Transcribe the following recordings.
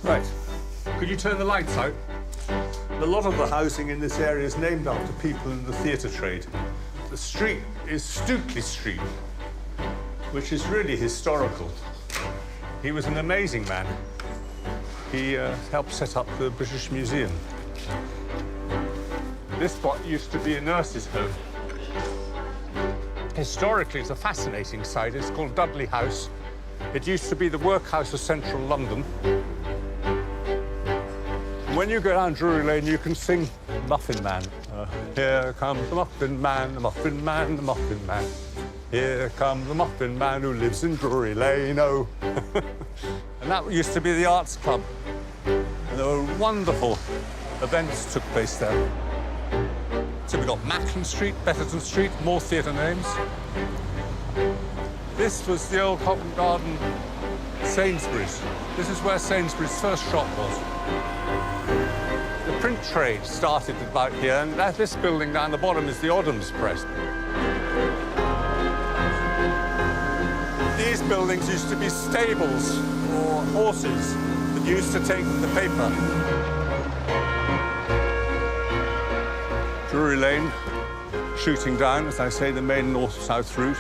Right. Could you turn the lights out? A lot of the housing in this area is named after people in the theatre trade. The street is Stukely Street, which is really historical. He was an amazing man. He helped set up the British Museum. This spot used to be a nurse's home. Historically, it's a fascinating site. It's called Dudley House. It used to be the workhouse of central London. When you go down Drury Lane, you can sing Muffin Man. Here comes the Muffin Man, the Muffin Man, the Muffin Man. Here comes the Muffin Man who lives in Drury Lane, oh. And that used to be the Arts Club. And there were wonderful events took place there. So we've got Macklin Street, Betterton Street, more theatre names. This was the old Covent Garden Sainsbury's. This is where Sainsbury's first shop was. The print trade started about here, and this building down the bottom is the Oddham's Press. These buildings used to be stables for horses that used to take the paper. Drury Lane, shooting down, as I say, the main north-south route.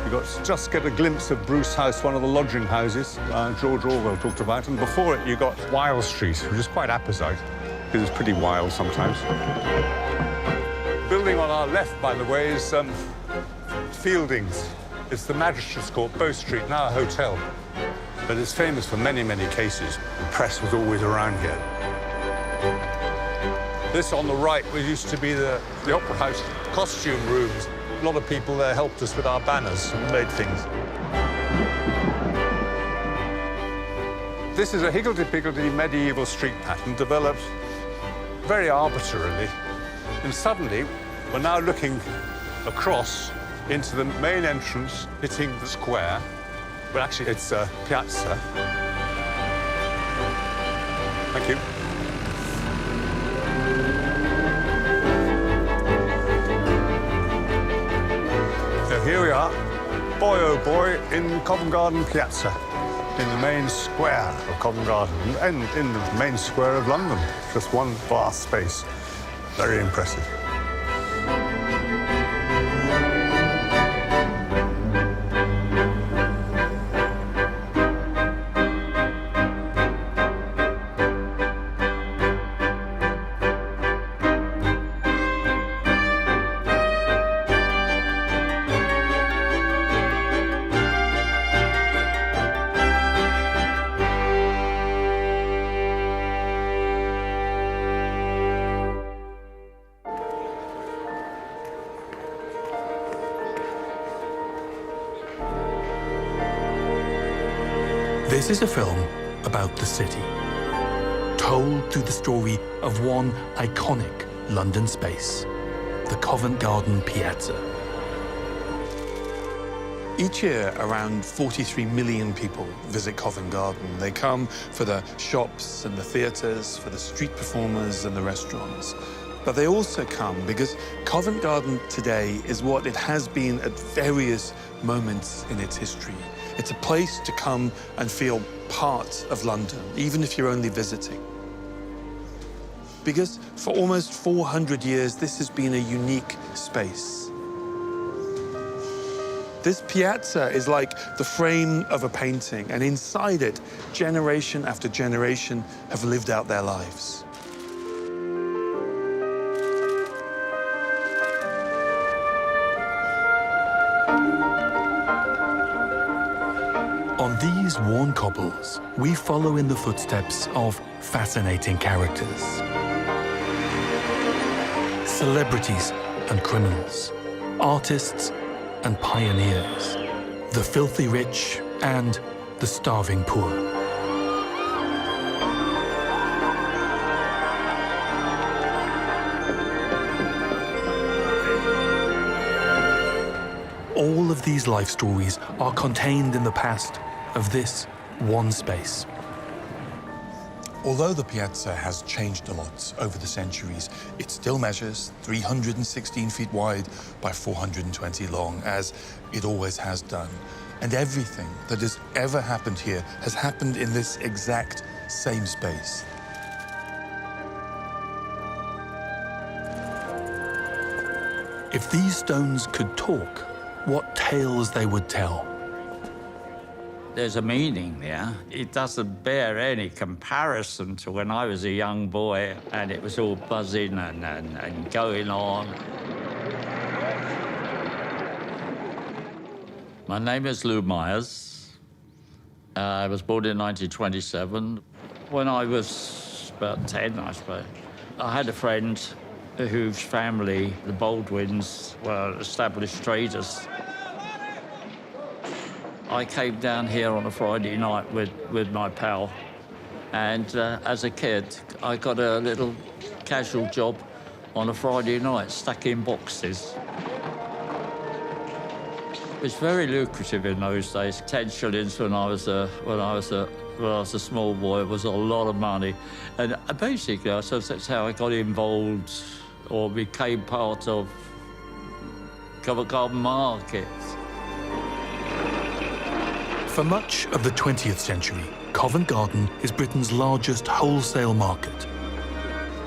You got to just get a glimpse of Bruce House, one of the lodging houses George Orwell talked about. And before it, you got Wild Street, which is quite apposite, because it's pretty wild sometimes. The building on our left, by the way, is Fielding's. It's the Magistrates Court, Bow Street, now a hotel. But it's famous for many, many cases. The press was always around here. This on the right used to be the Opera House costume rooms. A lot of people there helped us with our banners and made things. This is a higgledy-piggledy medieval street pattern developed very arbitrarily. And suddenly, we're now looking across into the main entrance, hitting the square. But actually, it's Piazza. Thank you. Here we are, boy oh boy, in Covent Garden Piazza, in the main square of Covent Garden, and in the main square of London. Just one vast space. Very impressive. This is a film about the city, told through the story of one iconic London space, the Covent Garden Piazza. Each year, around 43 million people visit Covent Garden. They come for the shops and the theatres, for the street performers and the restaurants. But they also come because Covent Garden today is what it has been at various moments in its history. It's a place to come and feel part of London, even if you're only visiting. Because for almost 400 years, this has been a unique space. This piazza is like the frame of a painting, and inside it, generation after generation have lived out their lives. On these worn cobbles, we follow in the footsteps of fascinating characters. Celebrities and criminals, artists and pioneers, the filthy rich and the starving poor. All of these life stories are contained in the past of this one space. Although the Piazza has changed a lot over the centuries, it still measures 316 feet wide by 420 long, as it always has done. And everything that has ever happened here has happened in this exact same space. If these stones could talk, what tales they would tell. There's a meaning there. It doesn't bear any comparison to when I was a young boy and it was all buzzing and going on. My name is Lou Myers. I was born in 1927. When I was about 10, I suppose, I had a friend whose family, the Baldwins, were established traders. I came down here on a Friday night with my pal, and as a kid, I got a little casual job on a Friday night, stacking boxes. It was very lucrative in those days. 10 shillings when I was a small boy was a lot of money, and basically, I suppose that's how I got involved or became part of Covent Garden Market. For much of the 20th century, Covent Garden is Britain's largest wholesale market,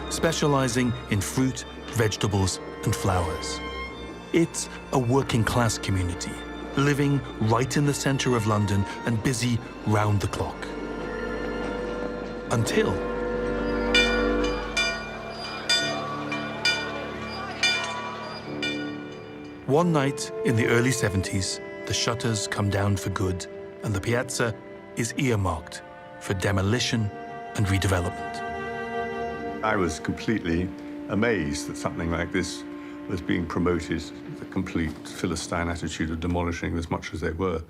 specialising in fruit, vegetables and flowers. It's a working-class community, living right in the centre of London and busy round the clock. Until one night in the early 70s, the shutters come down for good, and the Piazza is earmarked for demolition and redevelopment. I was completely amazed that something like this was being promoted, the complete Philistine attitude of demolishing as much as they were.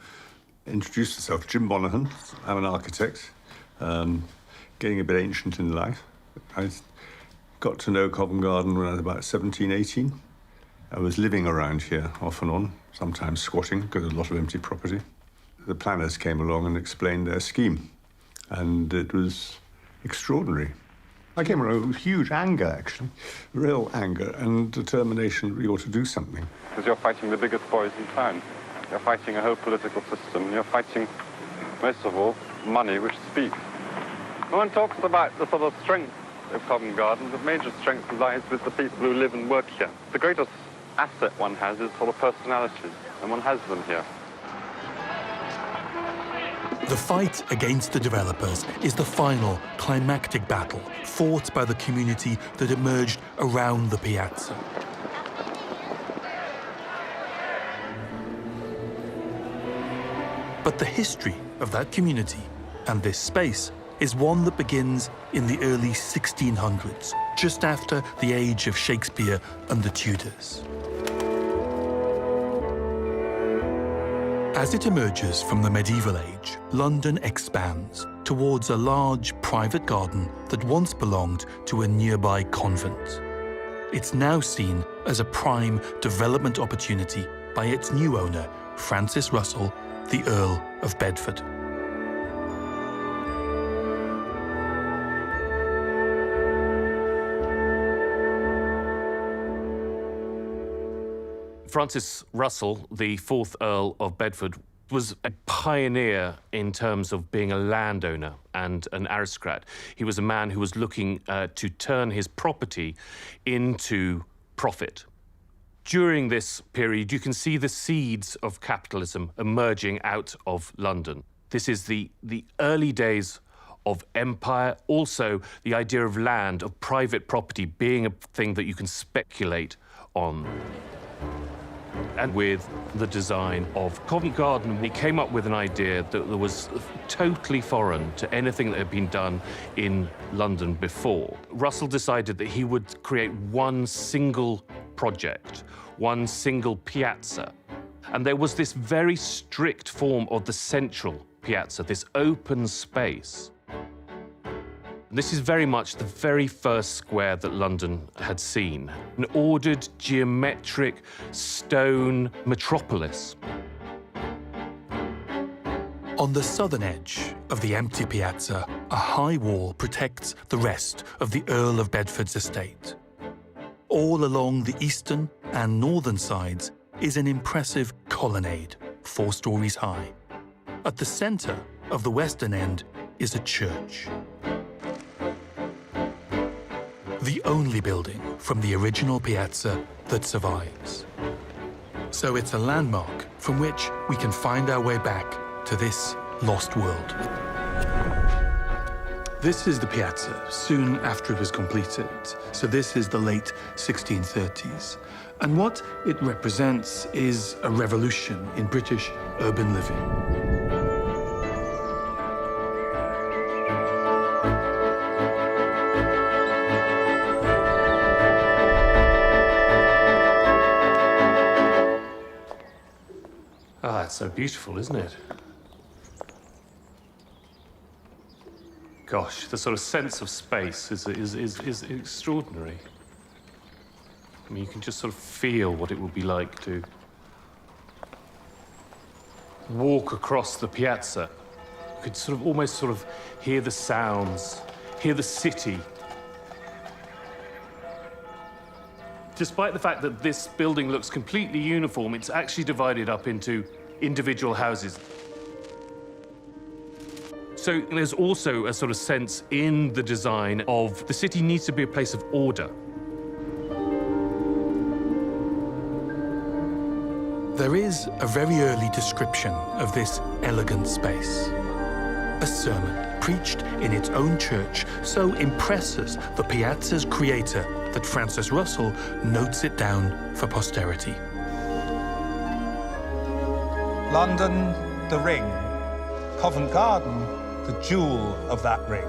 Introduced myself, Jim Monaghan. I'm an architect, getting a bit ancient in life. I got to know Covent Garden when I was about 17, 18. I was living around here off and on, sometimes squatting, because there's a lot of empty property. The planners came along and explained their scheme, and it was extraordinary. I came around with huge anger, actually, real anger and determination that we ought to do something. Because you're fighting the biggest boys in town. You're fighting a whole political system. You're fighting, most of all, money which speaks. No one talks about the sort of strength of Covent Garden. The major strength lies with the people who live and work here. The greatest asset one has is sort of personalities, and one has them here. The fight against the developers is the final climactic battle fought by the community that emerged around the Piazza. But the history of that community and this space is one that begins in the early 1600s, just after the age of Shakespeare and the Tudors. As it emerges from the medieval age, London expands towards a large private garden that once belonged to a nearby convent. It's now seen as a prime development opportunity by its new owner, Francis Russell, the Earl of Bedford. Francis Russell, the 4th Earl of Bedford, was a pioneer in terms of being a landowner and an aristocrat. He was a man who was looking to turn his property into profit. During this period, you can see the seeds of capitalism emerging out of London. This is the early days of empire, also the idea of land, of private property being a thing that you can speculate on. And with the design of Covent Garden, he came up with an idea that was totally foreign to anything that had been done in London before. Russell decided that he would create one single project, one single piazza. And there was this very strict form of the central piazza, this open space. This is very much the very first square that London had seen. An ordered, geometric, stone metropolis. On the southern edge of the empty piazza A high wall protects the rest of the Earl of Bedford's estate. All along the eastern and northern sides is an impressive colonnade, 4 stories high. At the centre of the western end is a church. The only building from the original piazza that survives. So it's a landmark from which we can find our way back to this lost world. This is the piazza, soon after it was completed. So this is the late 1630s. And what it represents is a revolution in British urban living. Ah, it's so beautiful, isn't it? Gosh, the sort of sense of space is extraordinary. I mean, you can just sort of feel what it would be like to walk across the piazza. You could sort of almost sort of hear the sounds, hear the city. Despite the fact that this building looks completely uniform, it's actually divided up into individual houses. So there's also a sort of sense in the design of the city needs to be a place of order. There is a very early description of this elegant space. A sermon preached in its own church so impresses the piazza's creator that Francis Russell notes it down for posterity. London, the ring. Covent Garden, the jewel of that ring.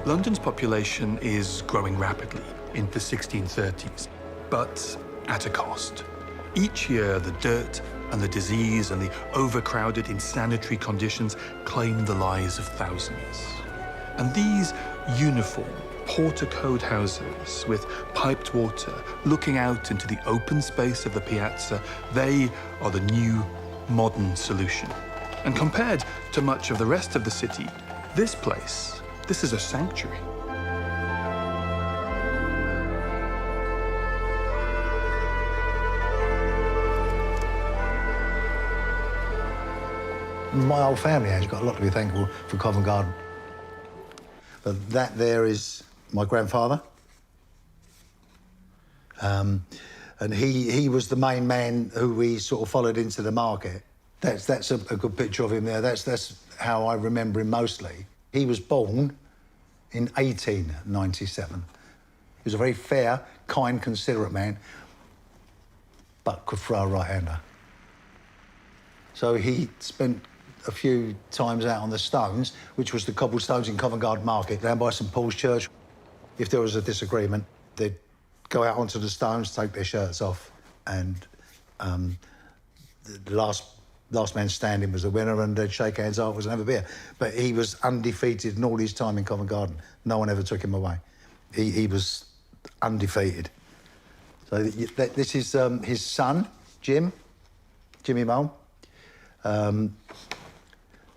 London's population is growing rapidly in the 1630s, but at a cost. Each year, the dirt and the disease and the overcrowded, insanitary conditions claim the lives of thousands. And these uniform, porticoed houses with piped water looking out into the open space of the piazza, they are the new modern solution. And compared to much of the rest of the city, this is a sanctuary. My whole family has got a lot to be thankful for Covent Garden. But that there is my grandfather. And he was the main man who we sort of followed into the market. That's a good picture of him there. That's how I remember him mostly. He was born in 1897. He was a very fair, kind, considerate man, but could throw a right-hander. So he spent a few times out on the stones, which was the cobblestones in Covent Garden Market, down by St Paul's Church. If there was a disagreement, they'd go out onto the stones, take their shirts off, and the last man standing was the winner, and they'd shake hands afterwards and have a beer. But he was undefeated in all his time in Covent Garden. No one ever took him away. He was undefeated. So this is his son, Jimmy Mole.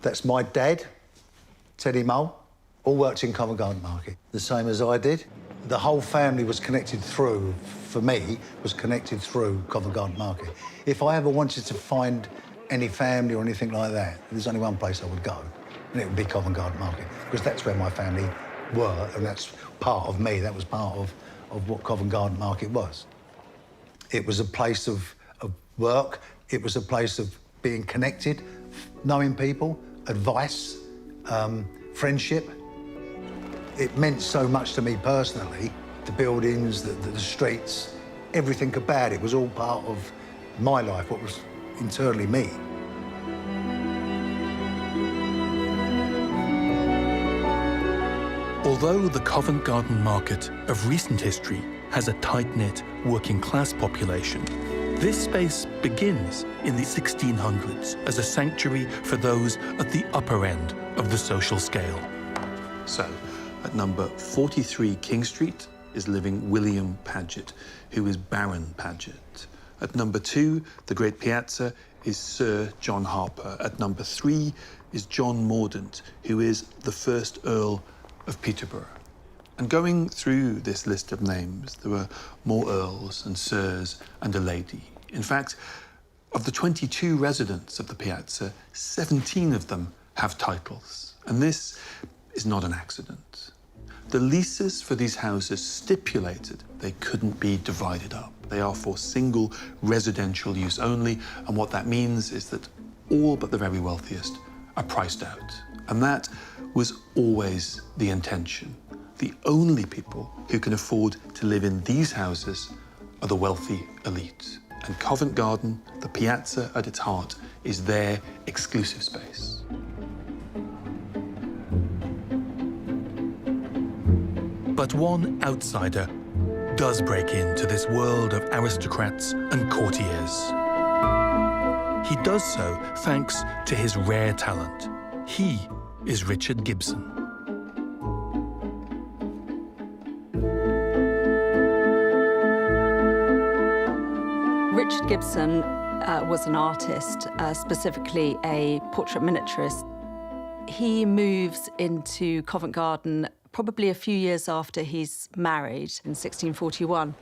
That's my dad, Teddy Mole. All worked in Covent Garden Market, the same as I did. The whole family was connected through, for me, was connected through Covent Garden Market. If I ever wanted to find any family or anything like that, there's only one place I would go, and it would be Covent Garden Market, because that's where my family were, and that's part of me. That was part of what Covent Garden Market was. It was a place of work. It was a place of being connected, knowing people, advice, friendship. It meant so much to me personally. The buildings, the streets, everything about it was all part of my life, what was internally me. Although the Covent Garden Market of recent history has a tight-knit working-class population, this space begins in the 1600s as a sanctuary for those at the upper end of the social scale. So, at number 43 King Street is living William Paget, who is Baron Paget. At number 2, the Great Piazza, is Sir John Harper. At number 3 is John Mordaunt, who is the first Earl of Peterborough. And going through this list of names, there were more earls and sirs and a lady. In fact, of the 22 residents of the Piazza, 17 of them have titles. And this is not an accident. The leases for these houses stipulated they couldn't be divided up. They are for single residential use only, and what that means is that all but the very wealthiest are priced out. And that was always the intention. The only people who can afford to live in these houses are the wealthy elite. And Covent Garden, the Piazza at its heart, is their exclusive space. But one outsider does break into this world of aristocrats and courtiers. He does so thanks to his rare talent. He is Richard Gibson. Richard Gibson was an artist, specifically a portrait miniaturist. He moves into Covent Garden probably a few years after he's married in 1641.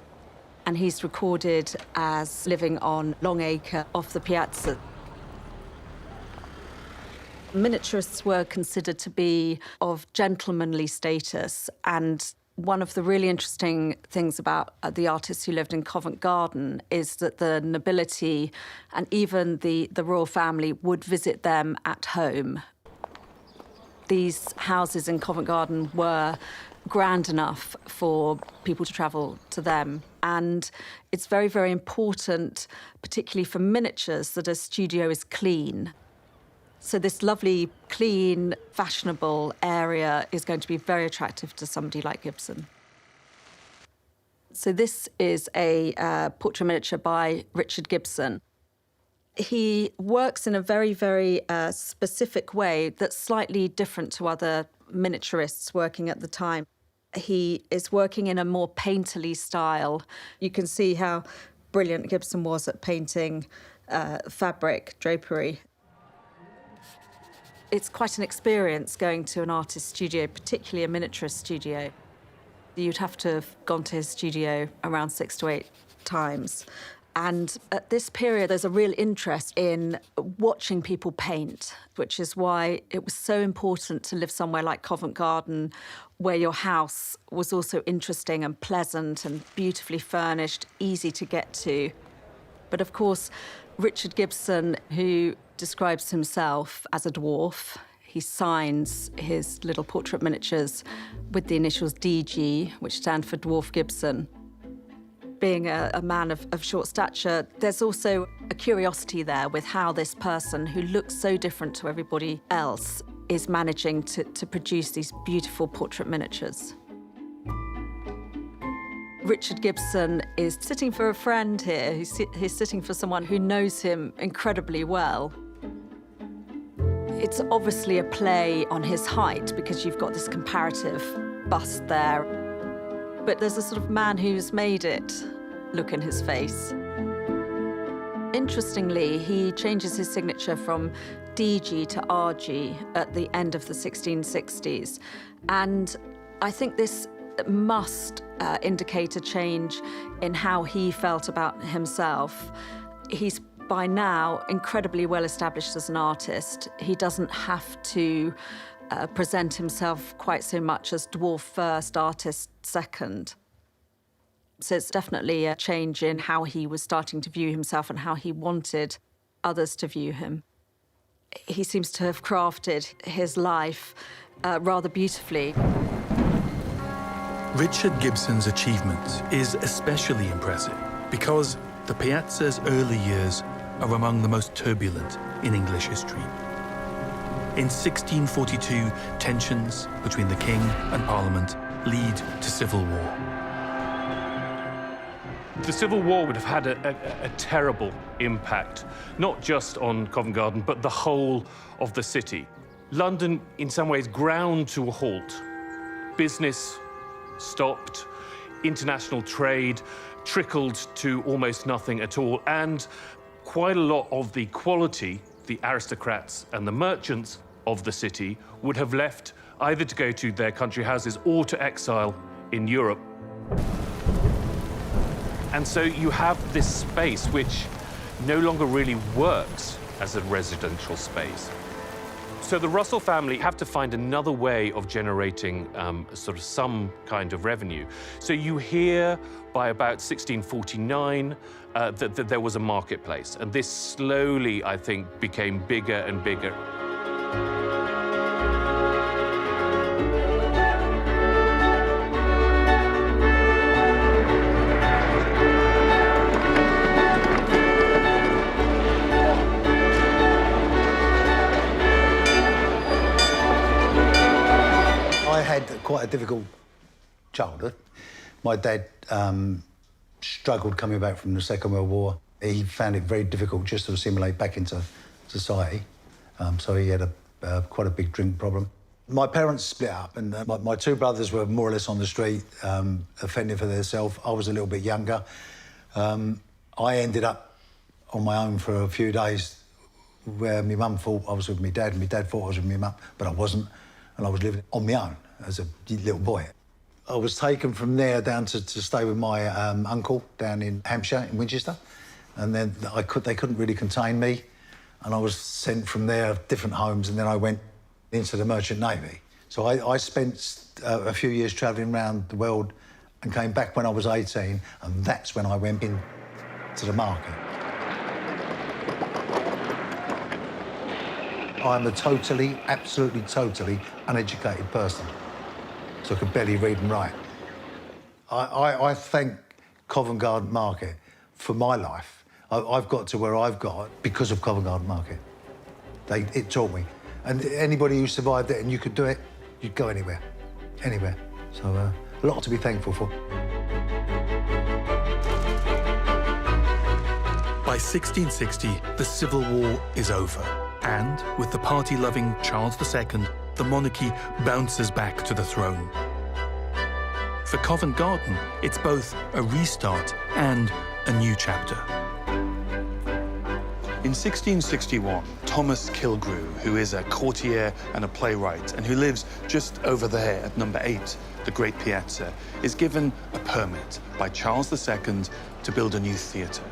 And he's recorded as living on Longacre off the Piazza. Miniaturists were considered to be of gentlemanly status, and one of the really interesting things about the artists who lived in Covent Garden is that the nobility and even the royal family would visit them at home. These houses in Covent Garden were grand enough for people to travel to them. And it's very, very important, particularly for miniatures, that a studio is clean. So this lovely, clean, fashionable area is going to be very attractive to somebody like Gibson. So this is a portrait miniature by Richard Gibson. He works in a very, very specific way that's slightly different to other miniaturists working at the time. He is working in a more painterly style. You can see how brilliant Gibson was at painting fabric, drapery. It's quite an experience going to an artist's studio, particularly a miniaturist studio. You'd have to have gone to his studio around 6 to 8 times. And at this period, there's a real interest in watching people paint, which is why it was so important to live somewhere like Covent Garden, where your house was also interesting and pleasant and beautifully furnished, easy to get to. But of course, Richard Gibson, who describes himself as a dwarf, he signs his little portrait miniatures with the initials DG, which stand for Dwarf Gibson. Being a man of short stature, there's also a curiosity there with how this person, who looks so different to everybody else, is managing to produce these beautiful portrait miniatures. Richard Gibson is sitting for a friend here. He's sitting for someone who knows him incredibly well. It's obviously a play on his height because you've got this comparative bust there. But there's a sort of man who's made it look in his face. Interestingly, he changes his signature from DG to RG at the end of the 1660s. And I think this must indicate a change in how he felt about himself. He's by now incredibly well established as an artist. He doesn't have to present himself quite so much as dwarf first, artist second. So it's definitely a change in how he was starting to view himself and how he wanted others to view him. He seems to have crafted his life rather beautifully. Richard Gibson's achievement is especially impressive because the Piazza's early years are among the most turbulent in English history. In 1642, tensions between the king and Parliament lead to civil war. The Civil War would have had a terrible impact, not just on Covent Garden, but the whole of the city. London, in some ways, ground to a halt. Business stopped, international trade trickled to almost nothing at all, and quite a lot of the quality, the aristocrats and the merchants of the city, would have left either to go to their country houses or to exile in Europe. And so you have this space which no longer really works as a residential space. So the Russell family have to find another way of generating sort of some kind of revenue. So you hear by about 1649 that there was a marketplace. And this slowly, I think, became bigger and bigger. I had quite a difficult childhood. My dad struggled coming back from the Second World War. He found it very difficult just to assimilate back into society. So he had quite a big drink problem. My parents split up, and my two brothers were more or less on the street, offending for themselves. I was a little bit younger. I ended up on my own for a few days, where my mum thought I was with my dad, and my dad thought I was with my mum, but I wasn't, and I was living on my own as a little boy. I was taken from there down to stay with my uncle down in Hampshire, in Winchester, and then they couldn't really contain me, and I was sent from there different homes, and then I went into the Merchant Navy. So I spent a few years travelling around the world and came back when I was 18, and that's when I went in to the market. I'm a totally, absolutely, totally uneducated person, so I could barely read and write. I thank Covent Garden Market for my life. I've got to where I've got because of Covent Garden Market. It taught me. And anybody who survived it and you could do it, you'd go anywhere, anywhere. So a lot to be thankful for. By 1660, the Civil War is over. And with the party-loving Charles II, the monarchy bounces back to the throne. For Covent Garden, it's both a restart and a new chapter. In 1661, Thomas Killigrew, who is a courtier and a playwright, and who lives just over there at number 8, the Great Piazza, is given a permit by Charles II to build a new theatre.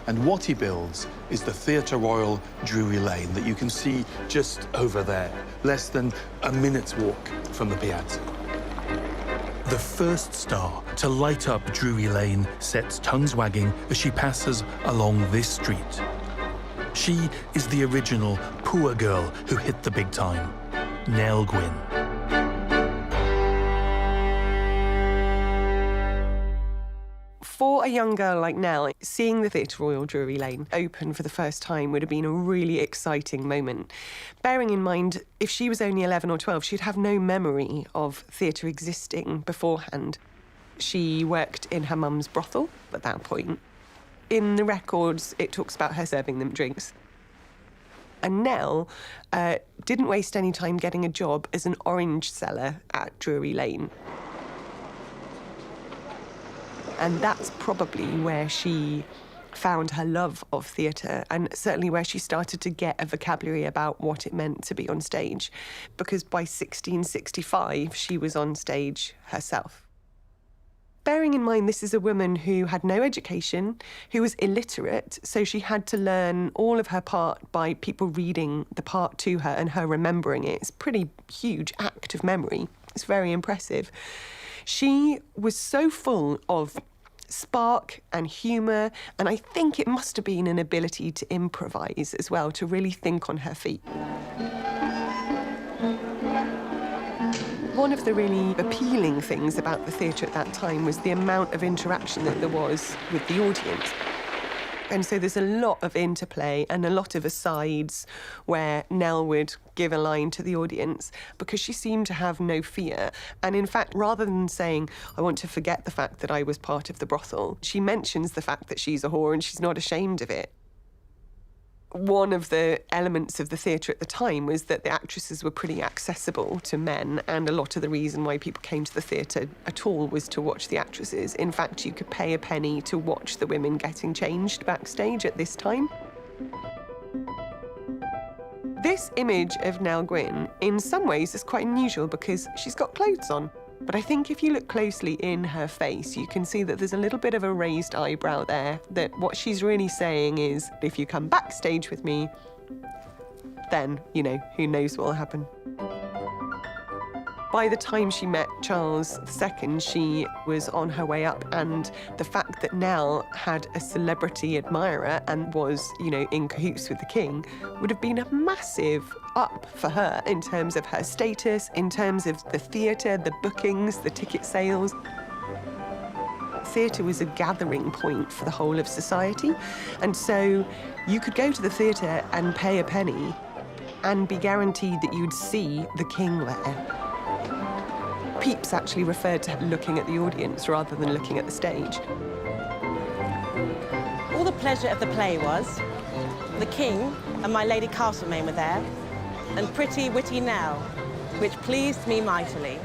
And what he builds is the Theatre Royal, Drury Lane, that you can see just over there, less than a minute's walk from the Piazza. The first star to light up Drury Lane sets tongues wagging as she passes along this street. She is the original poor girl who hit the big time, Nell Gwyn. For a young girl like Nell, seeing the Theatre Royal Drury Lane open for the first time would have been a really exciting moment. Bearing in mind, if she was only 11 or 12, she'd have no memory of theatre existing beforehand. She worked in her mum's brothel at that point. In the records, it talks about her serving them drinks. And Nell didn't waste any time getting a job as an orange seller at Drury Lane. And that's probably where she found her love of theatre, and certainly where she started to get a vocabulary about what it meant to be on stage, because by 1665, she was on stage herself. Bearing in mind this is a woman who had no education, who was illiterate, so she had to learn all of her part by people reading the part to her and her remembering it. It's a pretty huge act of memory. It's very impressive. She was so full of spark and humour, and I think it must have been an ability to improvise as well, to really think on her feet. One of the really appealing things about the theatre at that time was the amount of interaction that there was with the audience. And so there's a lot of interplay and a lot of asides where Nell would give a line to the audience because she seemed to have no fear. And in fact, rather than saying, I want to forget the fact that I was part of the brothel, she mentions the fact that she's a whore and she's not ashamed of it. One of the elements of the theatre at the time was that the actresses were pretty accessible to men, and a lot of the reason why people came to the theatre at all was to watch the actresses. In fact, you could pay a penny to watch the women getting changed backstage at this time. This image of Nell Gwyn, in some ways, is quite unusual because she's got clothes on. But I think if you look closely in her face, you can see that there's a little bit of a raised eyebrow there, that what she's really saying is, if you come backstage with me, then, you know, who knows what will happen. By the time she met Charles II, she was on her way up, and the fact that Nell had a celebrity admirer and was, you know, in cahoots with the king would have been a massive up for her in terms of her status, in terms of the theatre, the bookings, the ticket sales. Theatre was a gathering point for the whole of society, and so you could go to the theatre and pay a penny and be guaranteed that you'd see the king there. Pepys actually referred to looking at the audience rather than looking at the stage. All the pleasure of the play was the king and my Lady Castlemaine were there, and pretty, witty Nell, which pleased me mightily.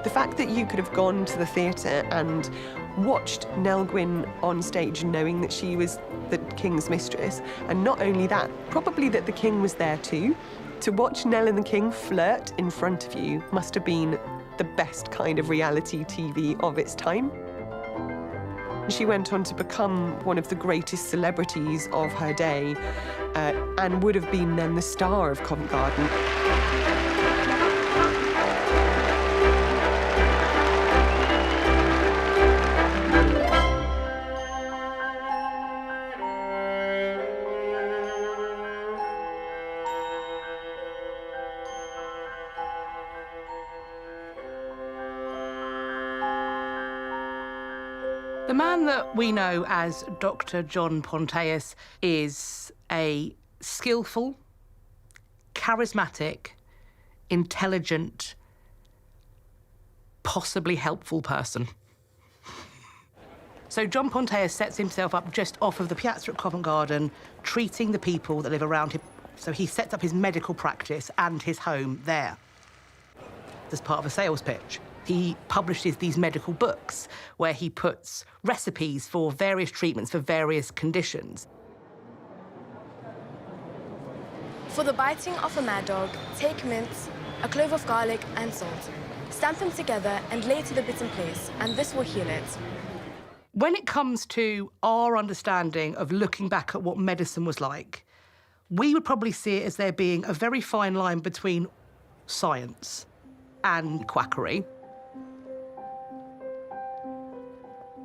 The fact that you could have gone to the theatre and watched Nell Gwyn on stage knowing that she was the king's mistress, and not only that, probably that the king was there too, to watch Nell and the king flirt in front of you must have been the best kind of reality TV of its time. She went on to become one of the greatest celebrities of her day, and would have been then the star of Covent Garden. The man that we know as Dr. John Ponteus is a skillful, charismatic, intelligent, possibly helpful person. So John Ponteus sets himself up just off of the Piazza at Covent Garden, treating the people that live around him. So he sets up his medical practice and his home there as part of a sales pitch. He publishes these medical books where he puts recipes for various treatments for various conditions. For the biting of a mad dog, take mince, a clove of garlic and salt. Stamp them together and lay to the bitten place, and this will heal it. When it comes to our understanding of looking back at what medicine was like, we would probably see it as there being a very fine line between science and quackery.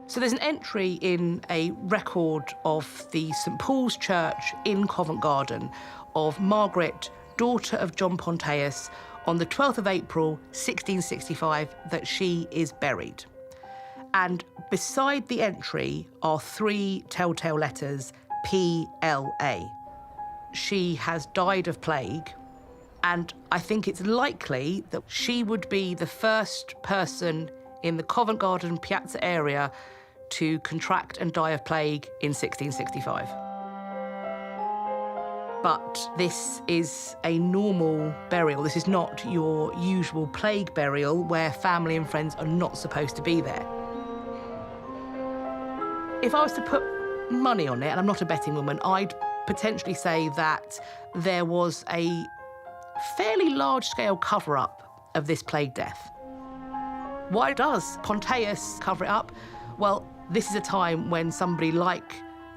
So there's an entry in a record of the St Paul's Church in Covent Garden of Margaret, daughter of John Ponteus, on the 12th of April, 1665, that she is buried. And beside the entry are 3 telltale letters, PLA. She has died of plague, and I think it's likely that she would be the first person in the Covent Garden Piazza area to contract and die of plague in 1665. But this is a normal burial. This is not your usual plague burial where family and friends are not supposed to be there. If I was to put money on it, and I'm not a betting woman, I'd potentially say that there was a fairly large-scale cover-up of this plague death. Why does Ponteus cover it up? Well, this is a time when somebody like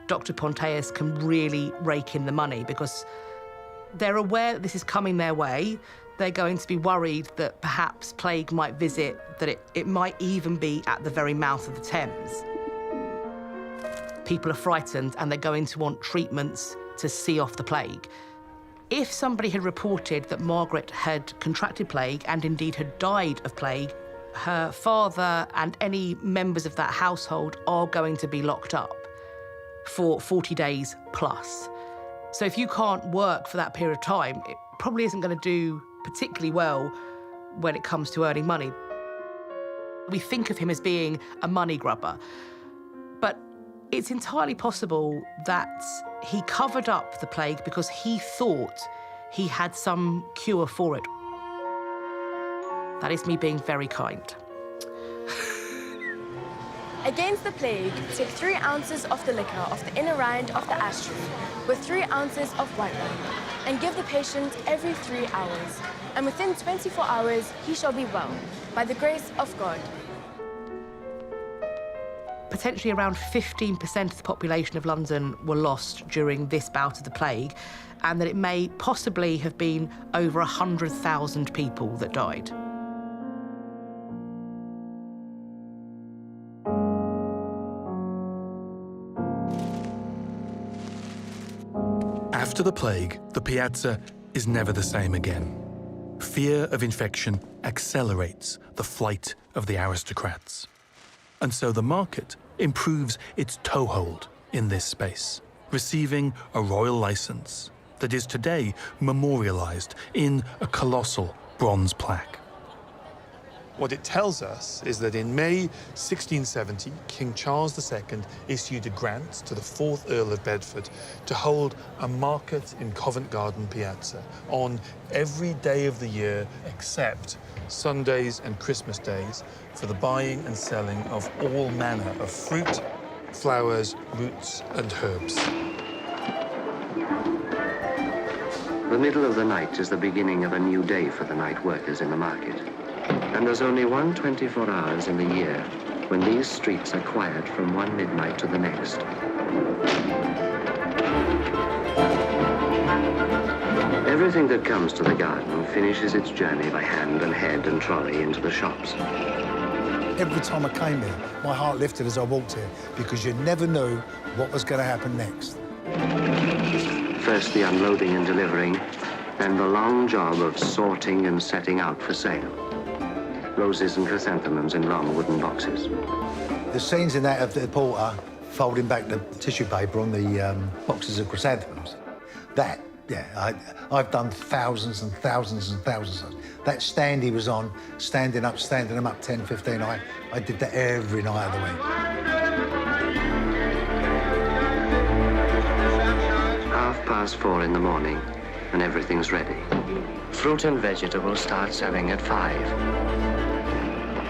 Dr. Ponteus can really rake in the money because they're aware that this is coming their way. They're going to be worried that perhaps plague might visit, that it might even be at the very mouth of the Thames. People are frightened and they're going to want treatments to see off the plague. If somebody had reported that Margaret had contracted plague and indeed had died of plague, her father and any members of that household are going to be locked up for 40 days plus. So if you can't work for that period of time, it probably isn't going to do particularly well when it comes to earning money. We think of him as being a money grubber, but it's entirely possible that he covered up the plague because he thought he had some cure for it. That is me being very kind. Against the plague, take 3 ounces of the liquor of the inner rind of the ash tree with 3 ounces of white wine, and give the patient every 3 hours. And within 24 hours, he shall be well, by the grace of God. Potentially around 15% of the population of London were lost during this bout of the plague, and that it may possibly have been over 100,000 people that died. After the plague, the Piazza is never the same again. Fear of infection accelerates the flight of the aristocrats. And so the market improves its toehold in this space, receiving a royal license that is today memorialized in a colossal bronze plaque. What it tells us is that in May 1670, King Charles II issued a grant to the 4th Earl of Bedford to hold a market in Covent Garden Piazza on every day of the year except Sundays and Christmas days for the buying and selling of all manner of fruit, flowers, roots and herbs. The middle of the night is the beginning of a new day for the night workers in the market. And there's only 24 hours in the year when these streets are quiet from one midnight to the next. Everything that comes to the garden finishes its journey by hand and head and trolley into the shops. Every time I came here, my heart lifted as I walked here, because you never knew what was going to happen next. First the unloading and delivering, then the long job of sorting and setting out for sale. Roses and chrysanthemums in long wooden boxes. The scenes in that of the porter folding back the tissue paper on the boxes of chrysanthemums, that, yeah, I've done thousands and thousands and thousands of those. That stand he was on, standing them up 10, 15, I did that every night of the week. 4:30 in the morning, and everything's ready. Fruit and vegetables start selling at 5.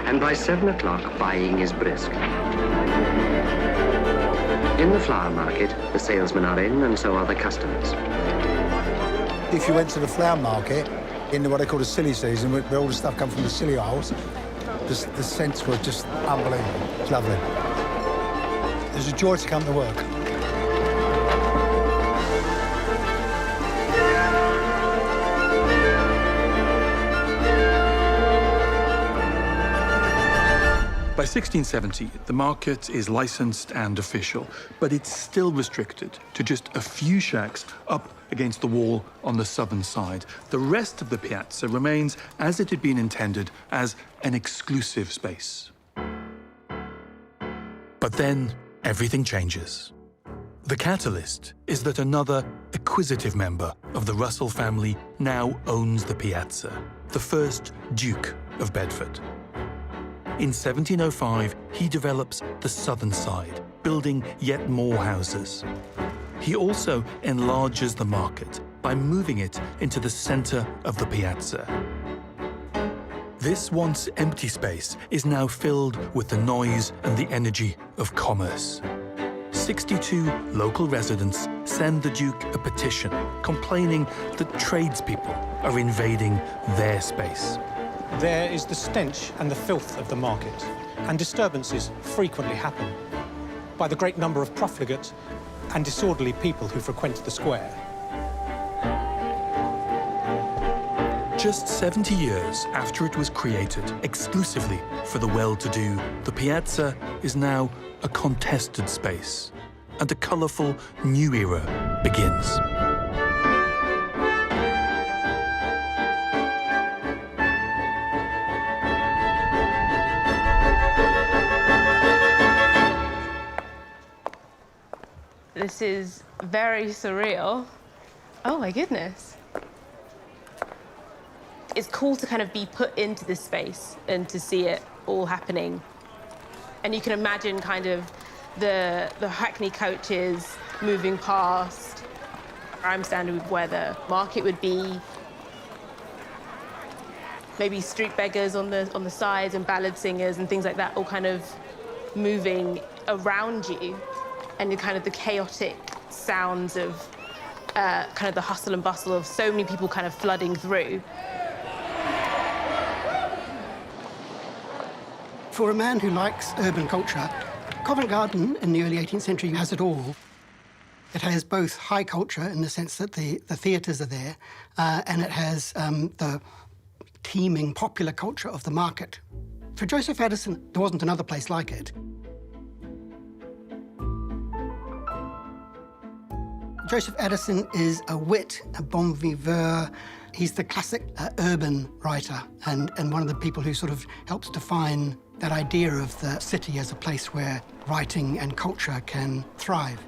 And by 7 o'clock, buying is brisk. In the flower market, the salesmen are in, and so are the customers. If you went to the flower market, in what they call the silly season, where all the stuff comes from the silly aisles, the scents were just unbelievable. It's lovely. It was a joy to come to work. By 1670, the market is licensed and official, but it's still restricted to just a few shacks up against the wall on the southern side. The rest of the piazza remains as it had been intended, as an exclusive space. But then everything changes. The catalyst is that another acquisitive member of the Russell family now owns the piazza, the first Duke of Bedford. In 1705, he develops the southern side, building yet more houses. He also enlarges the market by moving it into the center of the piazza. This once empty space is now filled with the noise and the energy of commerce. 62 local residents send the Duke a petition complaining that tradespeople are invading their space. There is the stench and the filth of the market, and disturbances frequently happen by the great number of profligate and disorderly people who frequent the square. Just 70 years after it was created exclusively for the well-to-do, the piazza is now a contested space, and a colourful new era begins. This is very surreal. Oh my goodness. It's cool to kind of be put into this space and to see it all happening. And you can imagine kind of the hackney coaches moving past. I'm standing where the market would be. Maybe street beggars on the sides and ballad singers and things like that all kind of moving around you, and kind of the chaotic sounds of kind of the hustle and bustle of so many people kind of flooding through. For a man who likes urban culture, Covent Garden in the early 18th century has it all. It has both high culture in the sense that the theatres are there, and it has the teeming popular culture of the market. For Joseph Addison, there wasn't another place like it. Joseph Addison is a wit, a bon viveur. He's the classic urban writer and one of the people who sort of helps define that idea of the city as a place where writing and culture can thrive.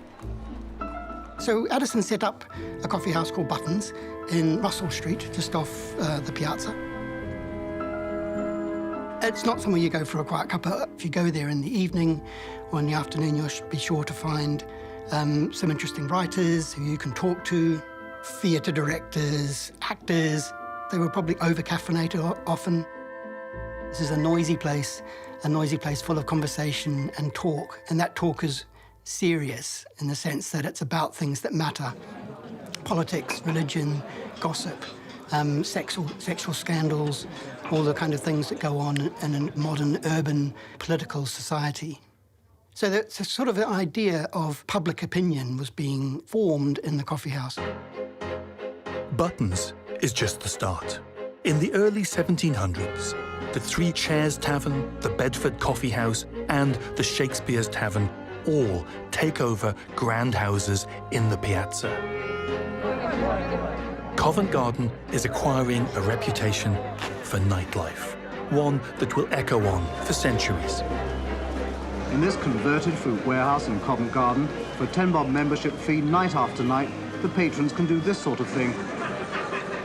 So Addison set up a coffee house called Buttons in Russell Street, just off the Piazza. It's not somewhere you go for a quiet cuppa. If you go there in the evening or in the afternoon, you'll be sure to find some interesting writers who you can talk to, theatre directors, actors. They were probably over-caffeinated often. This is a noisy place full of conversation and talk, and that talk is serious in the sense that it's about things that matter. Politics, religion, gossip, sexual scandals, all the kind of things that go on in a modern urban political society. So that's a sort of an idea of public opinion was being formed in the coffee house. Buttons is just the start. In the early 1700s, the Three Chairs Tavern, the Bedford Coffee House, and the Shakespeare's Tavern all take over grand houses in the Piazza. Covent Garden is acquiring a reputation for nightlife, one that will echo on for centuries. In this converted fruit warehouse in Covent Garden, for a 10-bob membership fee night after night, the patrons can do this sort of thing.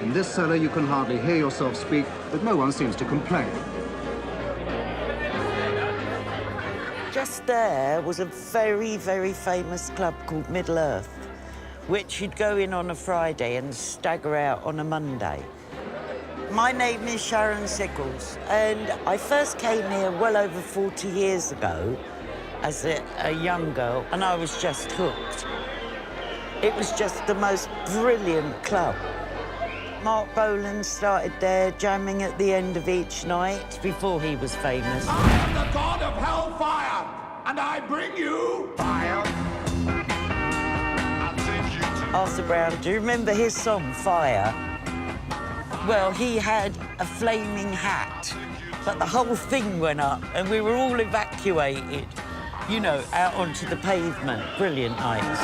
In this cellar, you can hardly hear yourself speak, but no one seems to complain. Just there was a very, very famous club called Middle-earth, which you'd go in on a Friday and stagger out on a Monday. My name is Sharon Sickles, and I first came here well over 40 years ago as a young girl, and I was just hooked. It was just the most brilliant club. Mark Bolan started there, jamming at the end of each night before he was famous. I am the god of hellfire, and I bring you fire. Arthur Brown, do you remember his song, Fire? Well, he had a flaming hat, but the whole thing went up, and we were all evacuated, you know, out onto the pavement. Brilliant nights.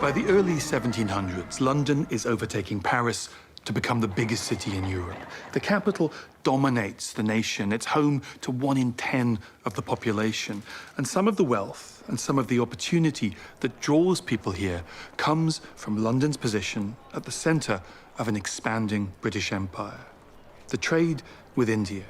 By the early 1700s, London is overtaking Paris to become the biggest city in Europe. The capital dominates the nation. It's home to 1 in 10 of the population. And some of the wealth and some of the opportunity that draws people here comes from London's position at the centre of an expanding British Empire. The trade with India,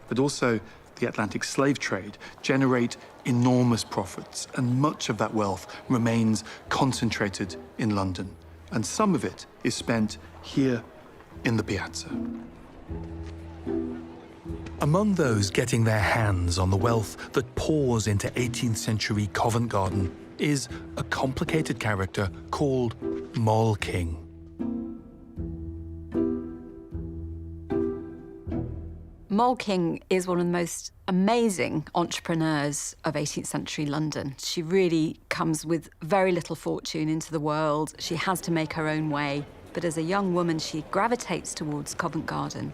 but also the Atlantic slave trade, generate enormous profits, and much of that wealth remains concentrated in London. And some of it is spent here in the Piazza. Among those getting their hands on the wealth that pours into 18th century Covent Garden is a complicated character called Moll King. Moll King is one of the most amazing entrepreneurs of 18th century London. She really comes with very little fortune into the world. She has to make her own way. But as a young woman, she gravitates towards Covent Garden.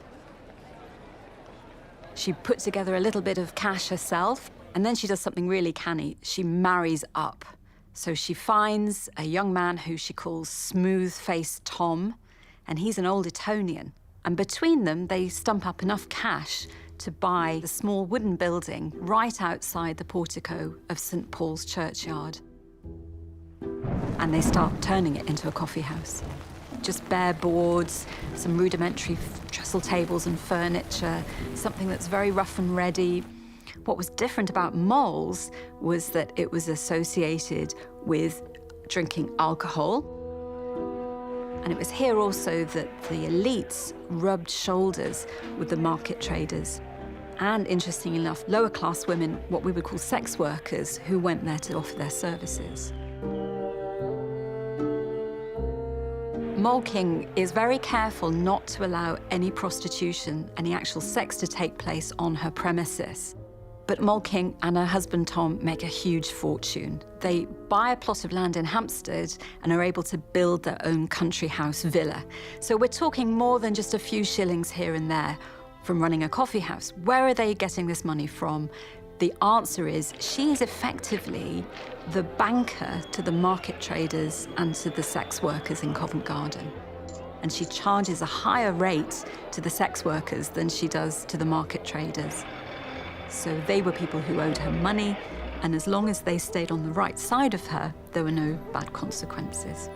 She puts together a little bit of cash herself, and then she does something really canny. She marries up. So she finds a young man who she calls Smooth-Faced Tom, and he's an old Etonian. And between them, they stump up enough cash to buy the small wooden building right outside the portico of St. Paul's Churchyard. And they start turning it into a coffee house. Just bare boards, some rudimentary trestle tables and furniture, something that's very rough and ready. What was different about Moll's was that it was associated with drinking alcohol, And it was here also that the elites rubbed shoulders with the market traders. And interestingly enough, lower class women, what we would call sex workers, who went there to offer their services. Mole King is very careful not to allow any prostitution, any actual sex to take place on her premises. But Mole King and her husband Tom make a huge fortune. They buy a plot of land in Hampstead and are able to build their own country house villa. So we're talking more than just a few shillings here and there from running a coffee house. Where are they getting this money from? The answer is she is effectively the banker to the market traders and to the sex workers in Covent Garden. And she charges a higher rate to the sex workers than she does to the market traders. So they were people who owed her money, and as long as they stayed on the right side of her, there were no bad consequences.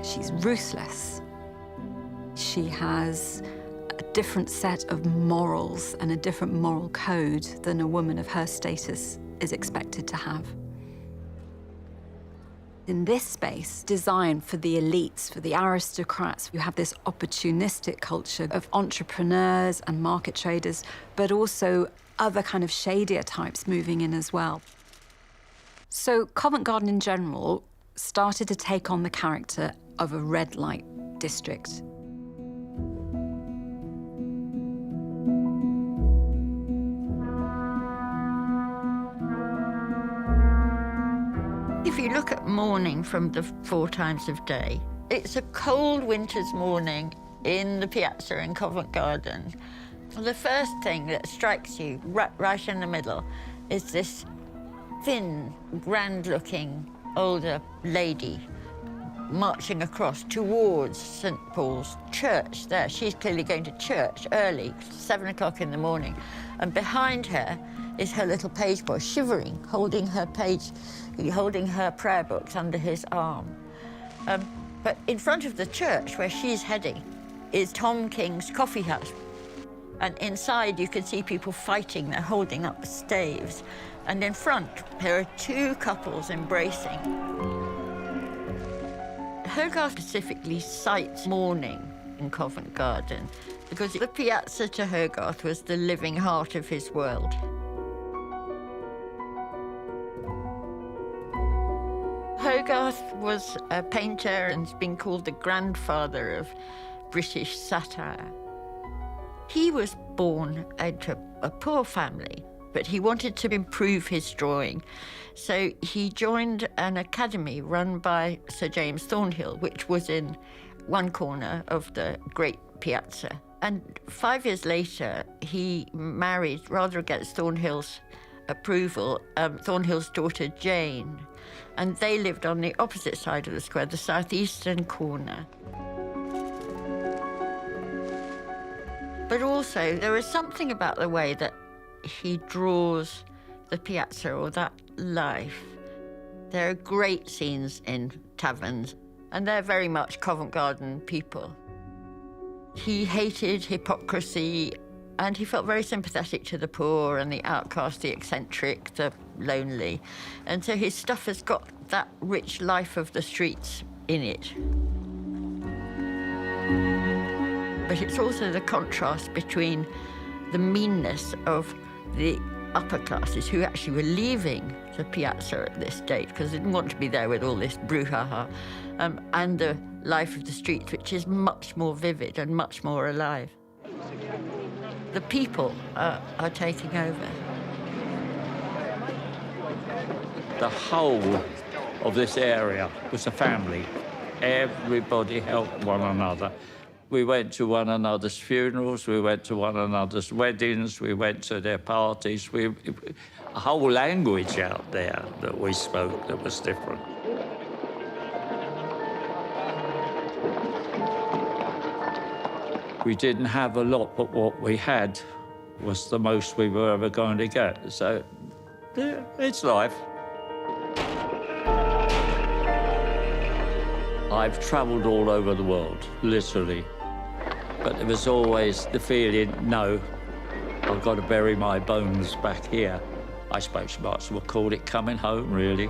She's ruthless. She has a different set of morals and a different moral code than a woman of her status is expected to have. In this space, designed for the elites, for the aristocrats, you have this opportunistic culture of entrepreneurs and market traders, but also other kind of shadier types moving in as well. So Covent Garden in general started to take on the character of a red light district. If you look at morning from the 4 times of day, it's a cold winter's morning in the Piazza in Covent Garden. The first thing that strikes you right in the middle is this thin, grand-looking older lady marching across towards St. Paul's Church there. She's clearly going to church early, 7 o'clock in the morning. And behind her is her little page boy, shivering, holding her prayer books under his arm. But in front of the church where she's heading is Tom King's coffee house. And inside you can see people fighting, they're holding up staves. And in front, there are 2 couples embracing. Hogarth specifically cites mourning in Covent Garden because the Piazza to Hogarth was the living heart of his world. Hogarth was a painter and has been called the grandfather of British satire. He was born into a poor family, but he wanted to improve his drawing. So he joined an academy run by Sir James Thornhill, which was in one corner of the great Piazza. And 5 years later, he married, rather against Thornhill's approval, Thornhill's daughter Jane. And they lived on the opposite side of the square, the southeastern corner. But also, there is something about the way that he draws the Piazza, or that life. There are great scenes in taverns, and they're very much Covent Garden people. He hated hypocrisy, and he felt very sympathetic to the poor and the outcast, the eccentric, the lonely. And so his stuff has got that rich life of the streets in it. But it's also the contrast between the meanness of the upper classes who actually were leaving the Piazza at this date because they didn't want to be there with all this brouhaha, and the life of the streets, which is much more vivid and much more alive. The people are taking over. The whole of this area was a family. Everybody helped one another. We went to one another's funerals, we went to one another's weddings, we went to their parties. A whole language out there that we spoke that was different. We didn't have a lot, but what we had was the most we were ever going to get. So, yeah, it's life. I've travelled all over the world, literally. But there was always the feeling, no, I've got to bury my bones back here. I suppose you might as well call it coming home, really.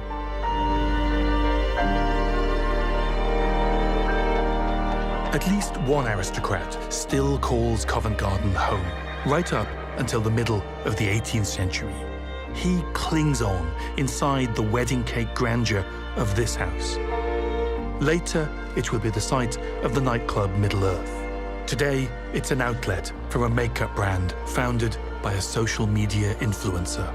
At least one aristocrat still calls Covent Garden home, right up until the middle of the 18th century. He clings on inside the wedding cake grandeur of this house. Later, it will be the site of the nightclub Middle-earth. Today, it's an outlet for a makeup brand founded by a social media influencer.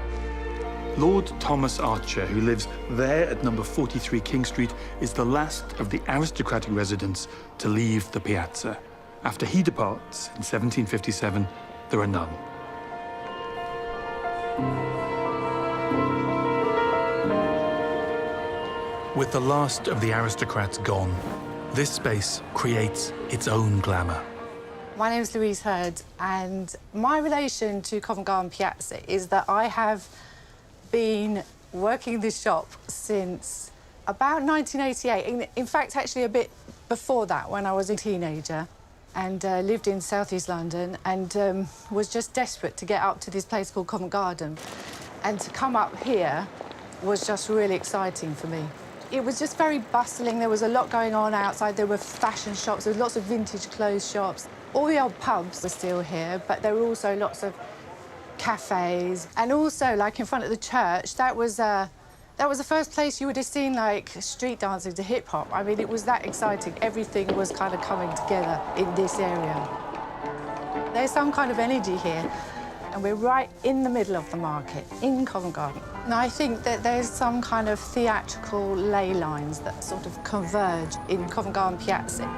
Lord Thomas Archer, who lives there at number 43 King Street, is the last of the aristocratic residents to leave the Piazza. After he departs in 1757, there are none. With the last of the aristocrats gone, this space creates its own glamour. My name is Louise Hurd, and my relation to Covent Garden Piazza is that I have been working this shop since about 1988. In fact, actually a bit before that, when I was a teenager and lived in southeast London and was just desperate to get up to this place called Covent Garden. And to come up here was just really exciting for me. It was just very bustling. There was a lot going on outside. There were fashion shops. There was lots of vintage clothes shops. All the old pubs were still here, but there were also lots of cafes. And also, like in front of the church, that was the first place you would have seen, like, street dancing to hip-hop. I mean, it was that exciting. Everything was kind of coming together in this area. There's some kind of energy here, and we're right in the middle of the market, in Covent Garden. And I think that there's some kind of theatrical ley lines that sort of converge in Covent Garden Piazza.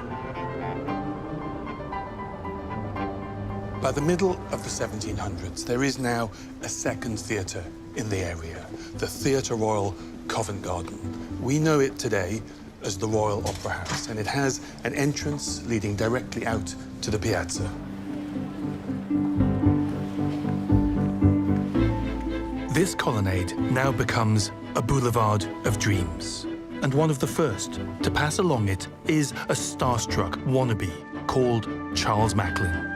By the middle of the 1700s, there is now a second theatre in the area, the Theatre Royal Covent Garden. We know it today as the Royal Opera House, and it has an entrance leading directly out to the Piazza. This colonnade now becomes a boulevard of dreams. And one of the first to pass along it is a starstruck wannabe called Charles Macklin.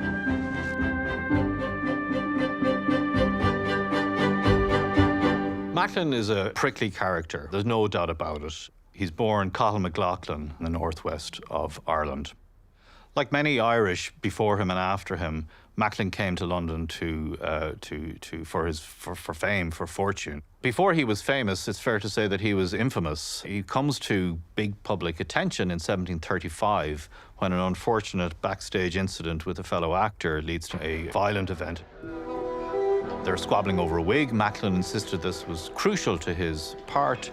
Macklin is a prickly character, there's no doubt about it. He's born Cathal McLaughlin in the northwest of Ireland. Like many Irish before him and after him, Macklin came to London for fame, for fortune. Before he was famous, it's fair to say that he was infamous. He comes to big public attention in 1735 when an unfortunate backstage incident with a fellow actor leads to a violent event. They're squabbling over a wig. Macklin insisted this was crucial to his part,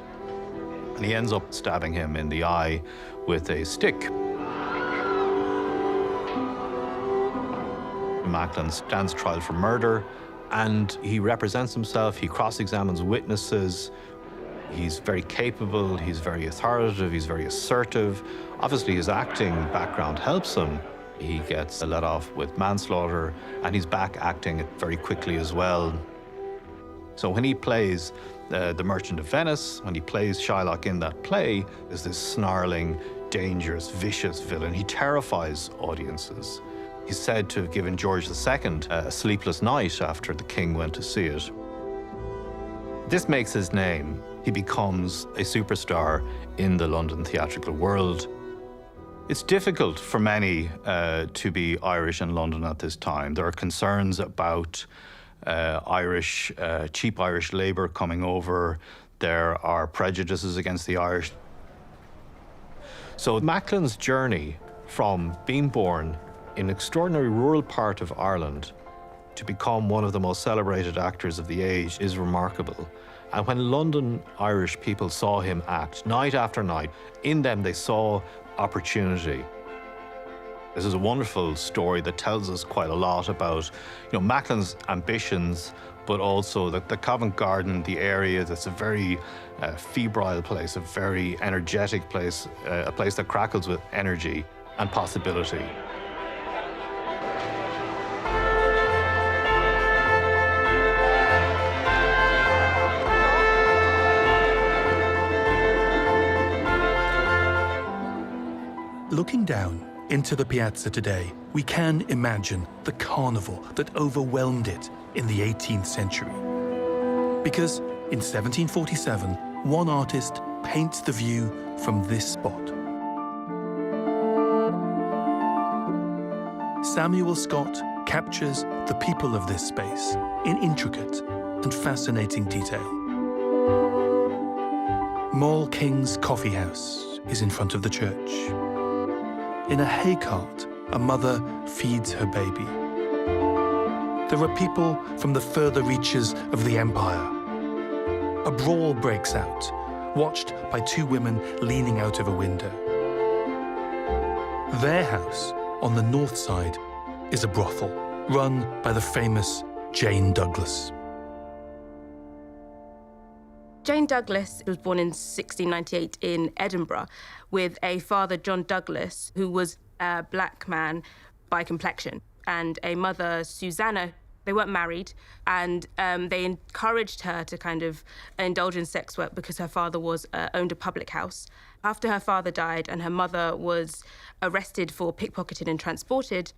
and he ends up stabbing him in the eye with a stick. Macklin stands trial for murder, and he represents himself, he cross-examines witnesses. He's very capable, he's very authoritative, he's very assertive. Obviously, his acting background helps him. He gets let off with manslaughter, and he's back acting very quickly as well. So when he plays the Merchant of Venice, when he plays Shylock in that play, is this snarling, dangerous, vicious villain. He terrifies audiences. He's said to have given George II a sleepless night after the king went to see it. This makes his name. He becomes a superstar in the London theatrical world. It's difficult for many to be Irish in London at this time. There are concerns about cheap Irish labour coming over. There are prejudices against the Irish. So Macklin's journey from being born in an extraordinary rural part of Ireland to become one of the most celebrated actors of the age is remarkable. And when London Irish people saw him act night after night, in them they saw opportunity. This is a wonderful story that tells us quite a lot about, Macklin's ambitions, but also the Covent Garden, the area that's a very febrile place, a very energetic place, a place that crackles with energy and possibility. Looking down into the Piazza today, we can imagine the carnival that overwhelmed it in the 18th century. Because in 1747, one artist paints the view from this spot. Samuel Scott captures the people of this space in intricate and fascinating detail. Moll King's Coffee House is in front of the church. In a hay cart, a mother feeds her baby. There are people from the further reaches of the empire. A brawl breaks out, watched by two women leaning out of a window. Their house, on the north side, is a brothel run by the famous Jane Douglas. Jane Douglas was born in 1698 in Edinburgh with a father, John Douglas, who was a black man by complexion, and a mother, Susanna. They weren't married, and they encouraged her to kind of indulge in sex work because her father owned a public house. After her father died and her mother was arrested for pickpocketing and transported,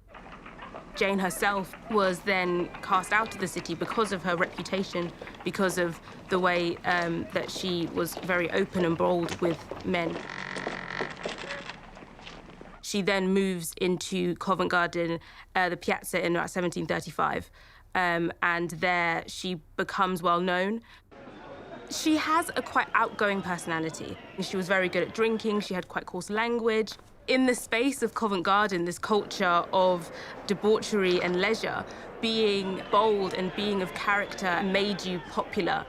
Jane herself was then cast out of the city because of her reputation, because of the way that she was very open and bold with men. She then moves into Covent Garden, the Piazza, in about 1735, and there she becomes well known. She has a quite outgoing personality. She was very good at drinking, she had quite coarse language. In the space of Covent Garden, this culture of debauchery and leisure, being bold and being of character made you popular.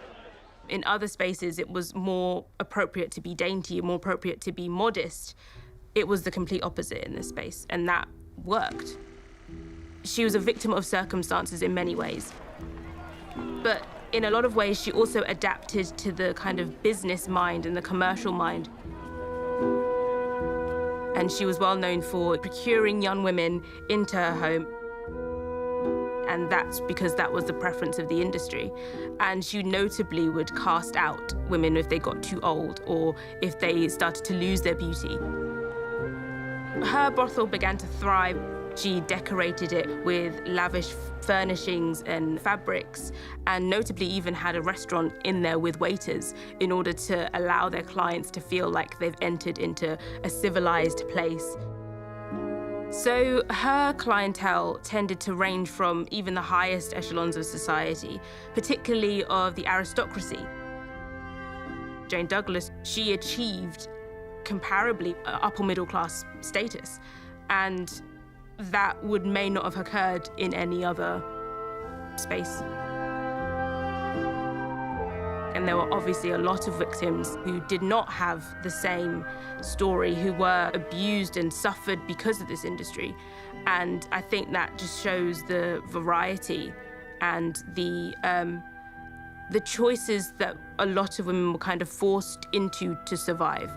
In other spaces, it was more appropriate to be dainty, more appropriate to be modest. It was the complete opposite in this space, and that worked. She was a victim of circumstances in many ways. But in a lot of ways, she also adapted to the kind of business mind and the commercial mind. And she was well known for procuring young women into her home. And that's because that was the preference of the industry. And she notably would cast out women if they got too old or if they started to lose their beauty. Her brothel began to thrive. She decorated it with lavish furnishings and fabrics, and notably even had a restaurant in there with waiters in order to allow their clients to feel like they've entered into a civilized place. So her clientele tended to range from even the highest echelons of society, particularly of the aristocracy. Jane Douglas, she achieved comparably upper middle class status, and that may not have occurred in any other space. And there were obviously a lot of victims who did not have the same story, who were abused and suffered because of this industry. And I think that just shows the variety and the choices that a lot of women were kind of forced into to survive.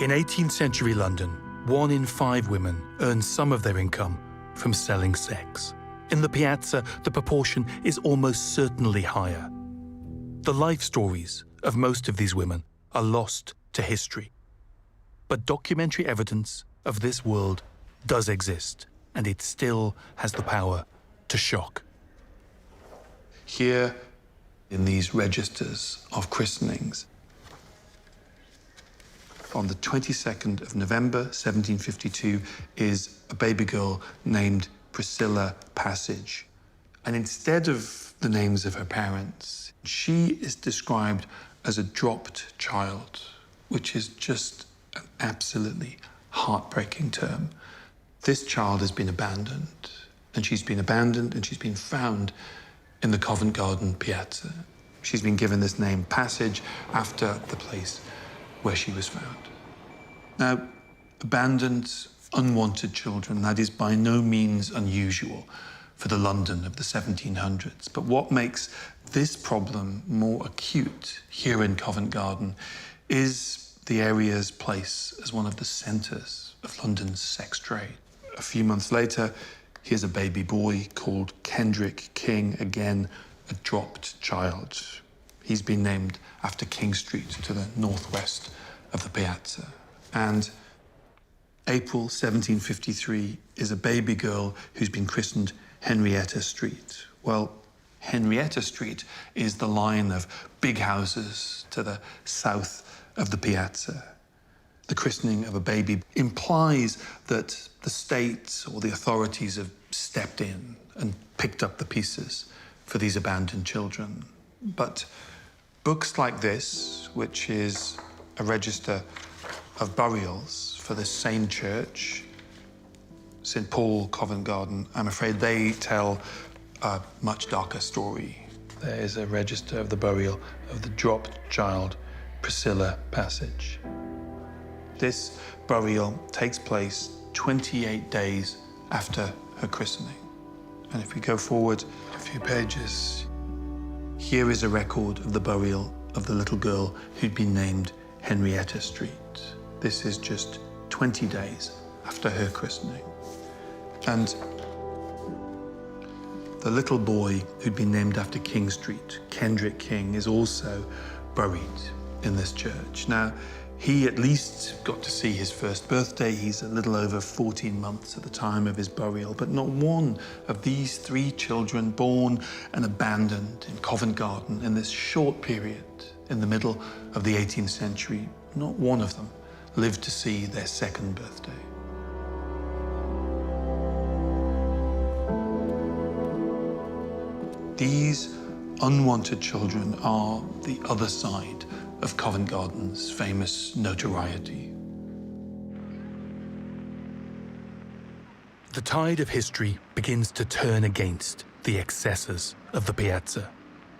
In 18th century London, 1 in 5 women earn some of their income from selling sex. In the Piazza, the proportion is almost certainly higher. The life stories of most of these women are lost to history. But documentary evidence of this world does exist, and it still has the power to shock. Here, in these registers of christenings, on the 22nd of November, 1752, is a baby girl named Priscilla Passage. And instead of the names of her parents, she is described as a dropped child, which is just an absolutely heartbreaking term. This child has been abandoned, and she's been abandoned and she's been found in the Covent Garden Piazza. She's been given this name, Passage, after the place where she was found. Now, abandoned, unwanted children, that is by no means unusual for the London of the 1700s. But what makes this problem more acute here in Covent Garden is the area's place as one of the centres of London's sex trade. A few months later, here's a baby boy called Kendrick King, again, a dropped child. He's been named after King Street to the northwest of the Piazza. And April 1753 is a baby girl who's been christened Henrietta Street. Well, Henrietta Street is the line of big houses to the south of the Piazza. the christening of a baby implies that the state or the authorities have stepped in and picked up the pieces for these abandoned children. But books like this, which is a register of burials for the same church, St. Paul, Covent Garden, I'm afraid they tell a much darker story. There is a register of the burial of the dropped child, Priscilla Passage. This burial takes place 28 days after her christening. And if we go forward a few pages, here is a record of the burial of the little girl who'd been named Henrietta Street. This is just 20 days after her christening. And the little boy who'd been named after King Street, Kendrick King, is also buried in this church. Now, he at least got to see his first birthday. He's a little over 14 months at the time of his burial, but not one of these 3 children born and abandoned in Covent Garden in this short period in the middle of the 18th century, not one of them lived to see their second birthday. These unwanted children are the other side of Covent Garden's famous notoriety. The tide of history begins to turn against the excesses of the Piazza.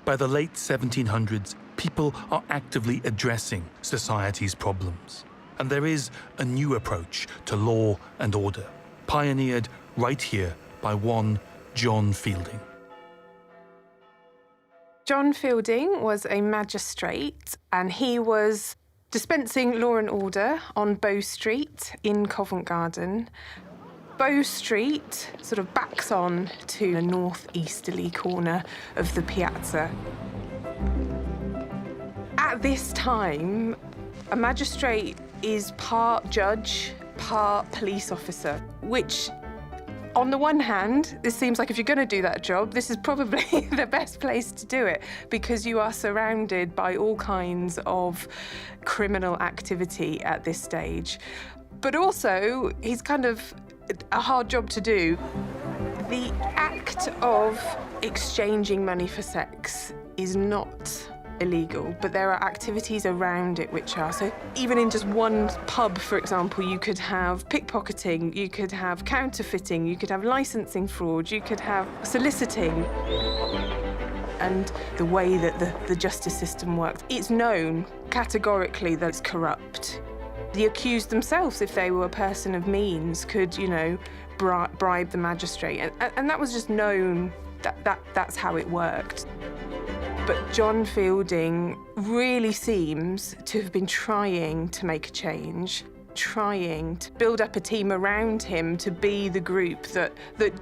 By the late 1700s, people are actively addressing society's problems. And there is a new approach to law and order, pioneered right here by one John Fielding. John Fielding was a magistrate, and he was dispensing law and order on Bow Street in Covent Garden. Bow Street sort of backs on to the northeasterly corner of the Piazza. At this time, a magistrate is part judge, part police officer, which, on the one hand, this seems like if you're going to do that job, this is probably the best place to do it, because you are surrounded by all kinds of criminal activity at this stage. But also, he's kind of a hard job to do. The act of exchanging money for sex is not illegal, but there are activities around it which are. So even in just one pub, for example, you could have pickpocketing, you could have counterfeiting, you could have licensing fraud, you could have soliciting. And the way that the justice system works, it's known categorically that it's corrupt. The accused themselves, if they were a person of means, could, you know, bribe the magistrate. And that was just known, that's how it worked. But John Fielding really seems to have been trying to make a change, trying to build up a team around him to be the group that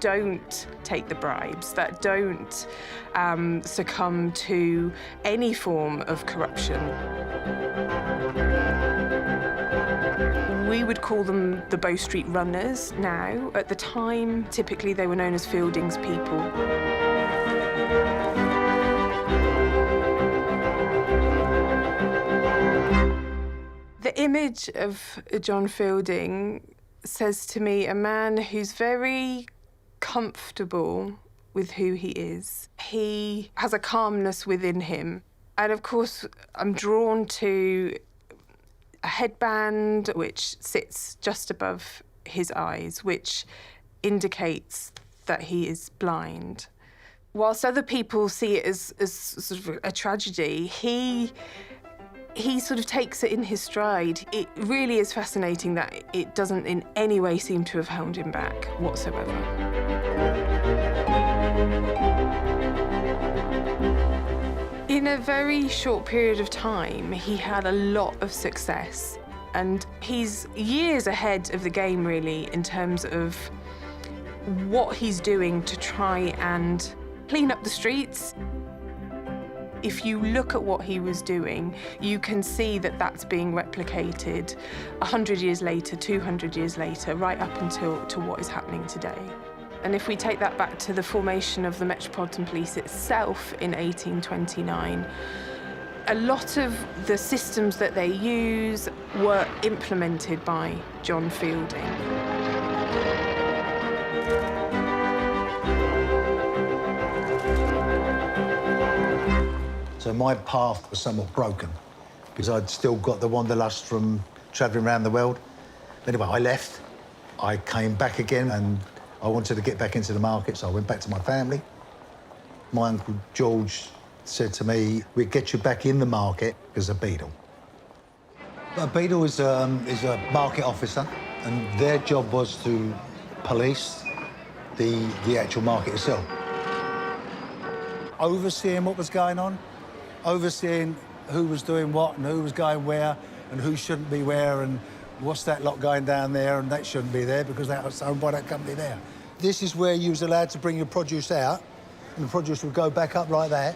don't take the bribes, that don't succumb to any form of corruption. We would call them the Bow Street Runners now. At the time, typically they were known as Fielding's people. The image of John Fielding says to me a man who's very comfortable with who he is. He has a calmness within him. And of course, I'm drawn to a headband which sits just above his eyes, which indicates that he is blind. Whilst other people see it as sort of a tragedy, he sort of takes it in his stride. It really is fascinating that it doesn't in any way seem to have held him back whatsoever. In a very short period of time, he had a lot of success, and he's years ahead of the game, really, in terms of what he's doing to try and clean up the streets. If you look at what he was doing, you can see that that's being replicated 100 years later, 200 years later, right up until what is happening today. And if we take that back to the formation of the Metropolitan Police itself in 1829, A lot of the systems that they use were implemented by John Fielding. So my path was somewhat broken because I'd still got the wanderlust from travelling around the world. Anyway, I left. I came back again and I wanted to get back into the market, so I went back to my family. My Uncle George said to me, we'll get you back in the market as a beadle. A beadle is a market officer, and their job was to police the actual market itself. Overseeing what was going on, overseeing who was doing what and who was going where and who shouldn't be where and what's that lot going down there and that shouldn't be there because that was owned by that company there. This is where you was allowed to bring your produce out and the produce would go back up like that.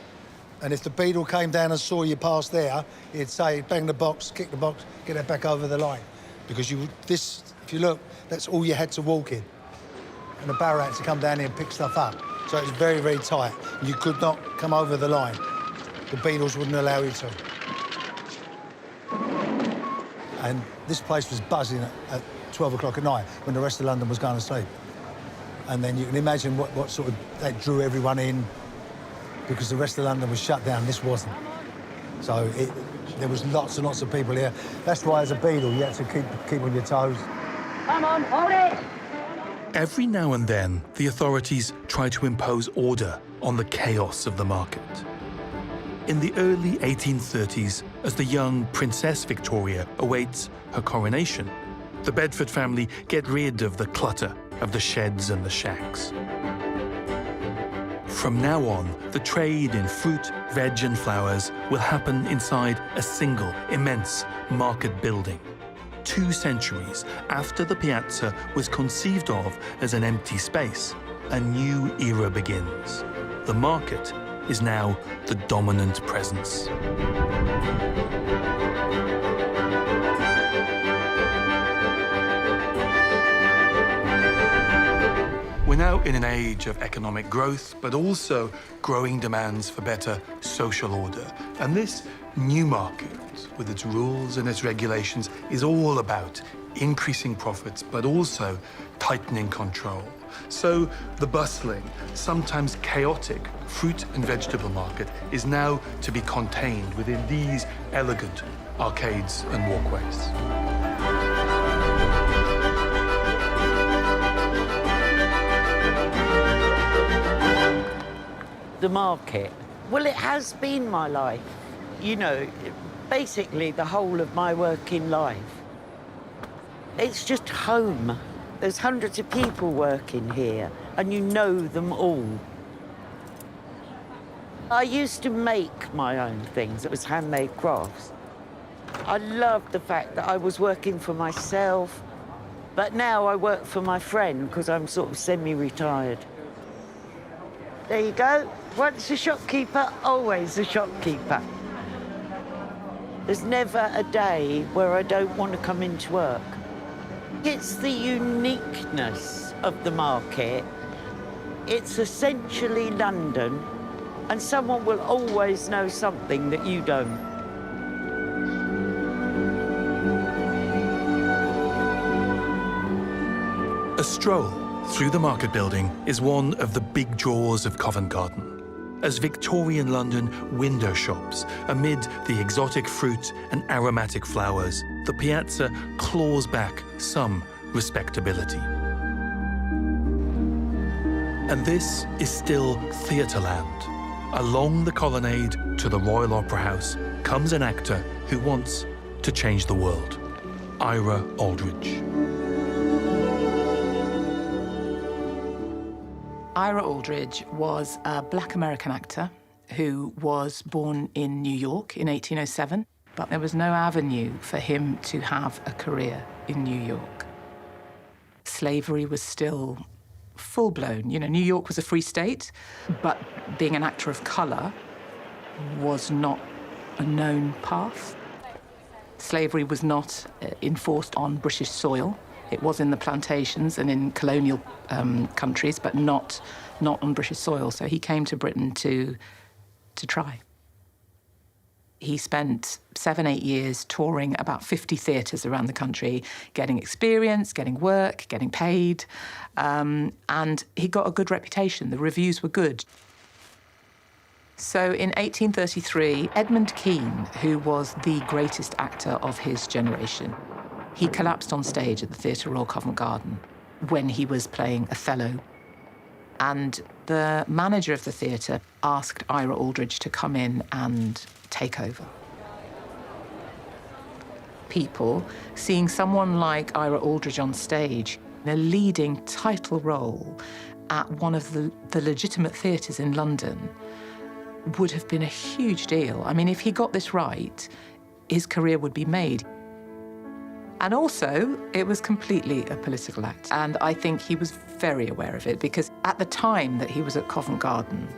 And if the beadle came down and saw you pass there, he'd say, bang the box, kick the box, get it back over the line. Because if you look, that's all you had to walk in. And the barrow had to come down here and pick stuff up. So it was very, very tight. You could not come over the line. The beadles wouldn't allow you to. And this place was buzzing at 12 o'clock at night when the rest of London was going to sleep. And then you can imagine what sort of, that drew everyone in because the rest of London was shut down, this wasn't. So there was lots and lots of people here. That's why as a beadle, you had to keep on your toes. Come on, hold it! Every now and then, the authorities try to impose order on the chaos of the market. In the early 1830s, as the young Princess Victoria awaits her coronation, the Bedford family get rid of the clutter of the sheds and the shacks. From now on, the trade in fruit, veg and flowers will happen inside a single, immense market building. 2 centuries after the Piazza was conceived of as an empty space, a new era begins. The market is now the dominant presence. We're now in an age of economic growth, but also growing demands for better social order. And this new market, with its rules and its regulations, is all about increasing profits, but also tightening control. So the bustling, sometimes chaotic, fruit and vegetable market is now to be contained within these elegant arcades and walkways. The market. Well, it has been my life. You know, basically the whole of my working life. It's just home. There's hundreds of people working here, and you know them all. I used to make my own things. It was handmade crafts. I loved the fact that I was working for myself, but now I work for my friend because I'm sort of semi-retired. There you go. Once a shopkeeper, always a shopkeeper. There's never a day where I don't want to come into work. It's the uniqueness of the market. It's essentially London, and someone will always know something that you don't. A stroll through the market building is one of the big draws of Covent Garden. As Victorian London window shops amid the exotic fruit and aromatic flowers, the Piazza claws back some respectability. And this is still Theatreland. Along the colonnade to the Royal Opera House comes an actor who wants to change the world, Ira Aldridge. Ira Aldridge was a black American actor who was born in New York in 1807, but there was no avenue for him to have a career in New York. Slavery was still full-blown. You know, New York was a free state, but being an actor of colour was not a known path. Slavery was not enforced on British soil. It was in the plantations and in colonial countries, but not on British soil. So he came to Britain to try. He spent 7-8 years touring about 50 theatres around the country, getting experience, getting work, getting paid, and he got a good reputation. The reviews were good. So in 1833, Edmund Kean, who was the greatest actor of his generation, he collapsed on stage at the Theatre Royal Covent Garden when he was playing Othello. And the manager of the theatre asked Ira Aldridge to come in and take over. People seeing someone like Ira Aldridge on stage in a leading title role at one of the legitimate theatres in London would have been a huge deal. I mean, if he got this right, his career would be made. And also, it was completely a political act. And I think he was very aware of it, because at the time that he was at Covent Garden,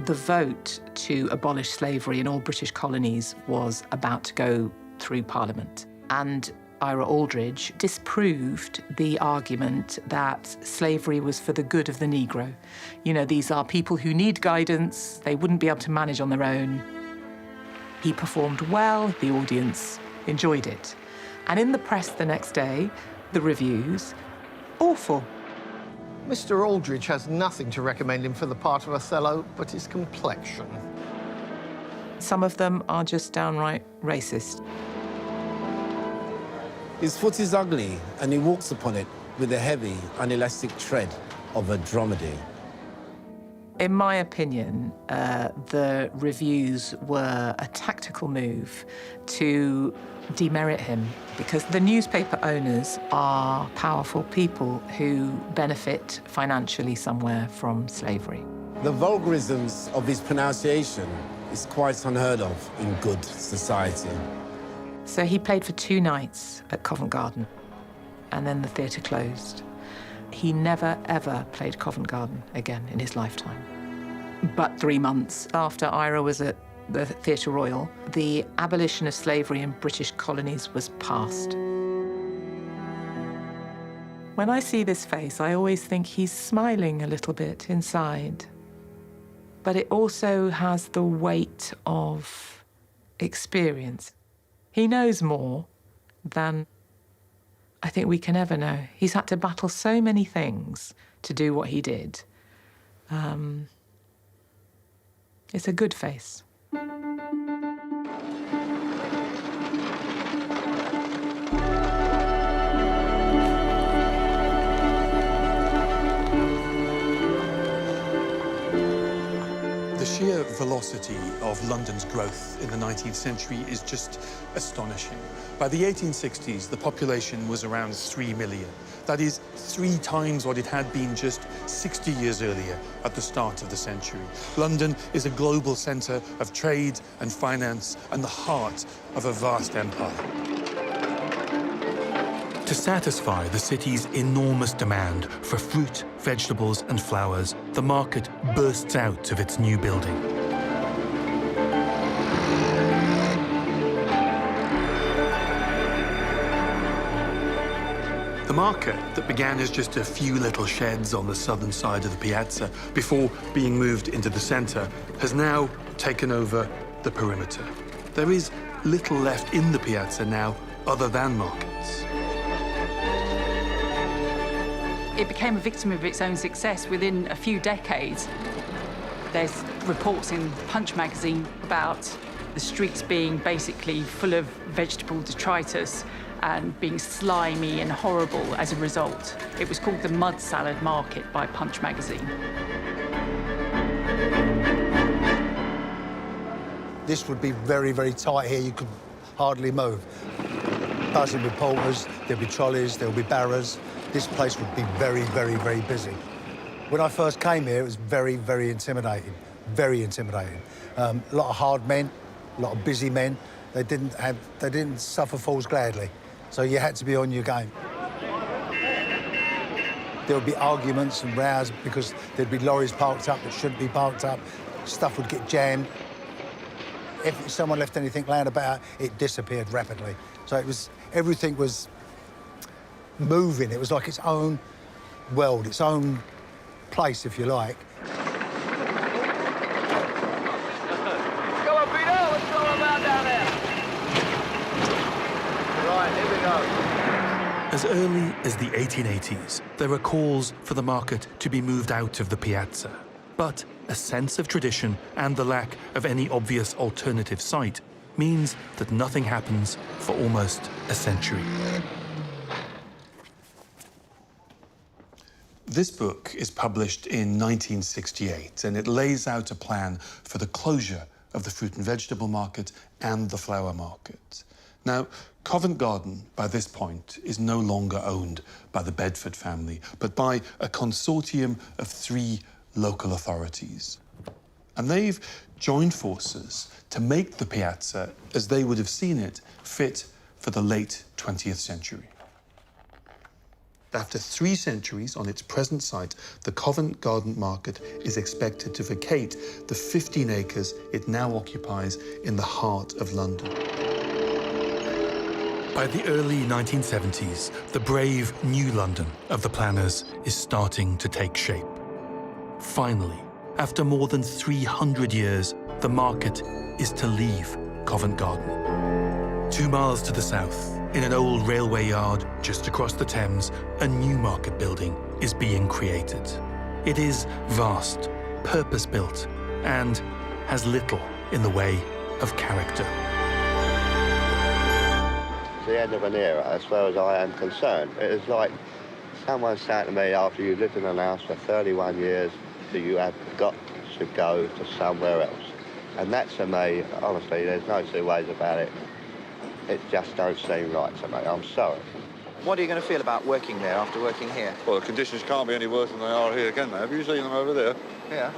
the vote to abolish slavery in all British colonies was about to go through Parliament. And Ira Aldridge disproved the argument that slavery was for the good of the Negro. You know, these are people who need guidance, they wouldn't be able to manage on their own. He performed well, the audience enjoyed it. And in the press the next day, the reviews, awful. Mr. Aldridge has nothing to recommend him for the part of Othello but his complexion. Some of them are just downright racist. His foot is ugly, and he walks upon it with a heavy, unelastic tread of a dromedary. In my opinion, the reviews were a tactical move to demerit him, because the newspaper owners are powerful people who benefit financially somewhere from slavery. The vulgarisms of his pronunciation is quite unheard of in good society. So he played for 2 nights at Covent Garden, and then the theatre closed. He never, ever played Covent Garden again in his lifetime. But 3 months after Ira was at the Theatre Royal, the abolition of slavery in British colonies was passed. When I see this face, I always think he's smiling a little bit inside. But it also has the weight of experience. He knows more than I think we can ever know. He's had to battle so many things to do what he did. It's a good face. The sheer velocity of London's growth in the 19th century is just astonishing. By the 1860s, the population was around 3 million. That is 3 times what it had been just 60 years earlier at the start of the century. London is a global centre of trade and finance and the heart of a vast empire. To satisfy the city's enormous demand for fruit, vegetables and flowers, the market bursts out of its new building. The market, that began as just a few little sheds on the southern side of the Piazza before being moved into the centre, has now taken over the perimeter. There is little left in the Piazza now other than markets. It became a victim of its own success within a few decades. There's reports in Punch magazine about the streets being basically full of vegetable detritus and being slimy and horrible as a result. It was called the Mud Salad Market by Punch magazine. This would be very, very tight here. You could hardly move. Buzzing with porters, there'd be trolleys, there'll be barrows. This place would be very, very, very busy. When I first came here, it was very, very intimidating. Very intimidating. A lot of hard men, a lot of busy men. They didn't suffer fools gladly. So you had to be on your game. There would be arguments and rows because there'd be lorries parked up that shouldn't be parked up. Stuff would get jammed. If someone left anything laying about, it disappeared rapidly. So everything was moving. It was like its own world, its own place, if you like. Come on, Peter, what's going on down there? As early as the 1880s, there are calls for the market to be moved out of the piazza. But a sense of tradition and the lack of any obvious alternative site means that nothing happens for almost a century. This book is published in 1968, and it lays out a plan for the closure of the fruit and vegetable market and the flower market. Now, Covent Garden, by this point, is no longer owned by the Bedford family, but by a consortium of 3 local authorities. And they've joined forces to make the piazza, as they would have seen it, fit for the late 20th century. After 3 centuries on its present site, the Covent Garden Market is expected to vacate the 15 acres it now occupies in the heart of London. By the early 1970s, the brave new London of the planners is starting to take shape. Finally, after more than 300 years, the market is to leave Covent Garden. 2 miles to the south, in an old railway yard just across the Thames, a new market building is being created. It is vast, purpose-built, and has little in the way of character. The end of an era, as far as I am concerned. It is like someone saying to me, after you've lived in an house for 31 years, that you have got to go to somewhere else. And that, to me, honestly, there's no 2 ways about it. It just don't seem right to me. I'm sorry. What are you going to feel about working there after working here? Well, the conditions can't be any worse than they are here again, now. Have you seen them over there? Yeah.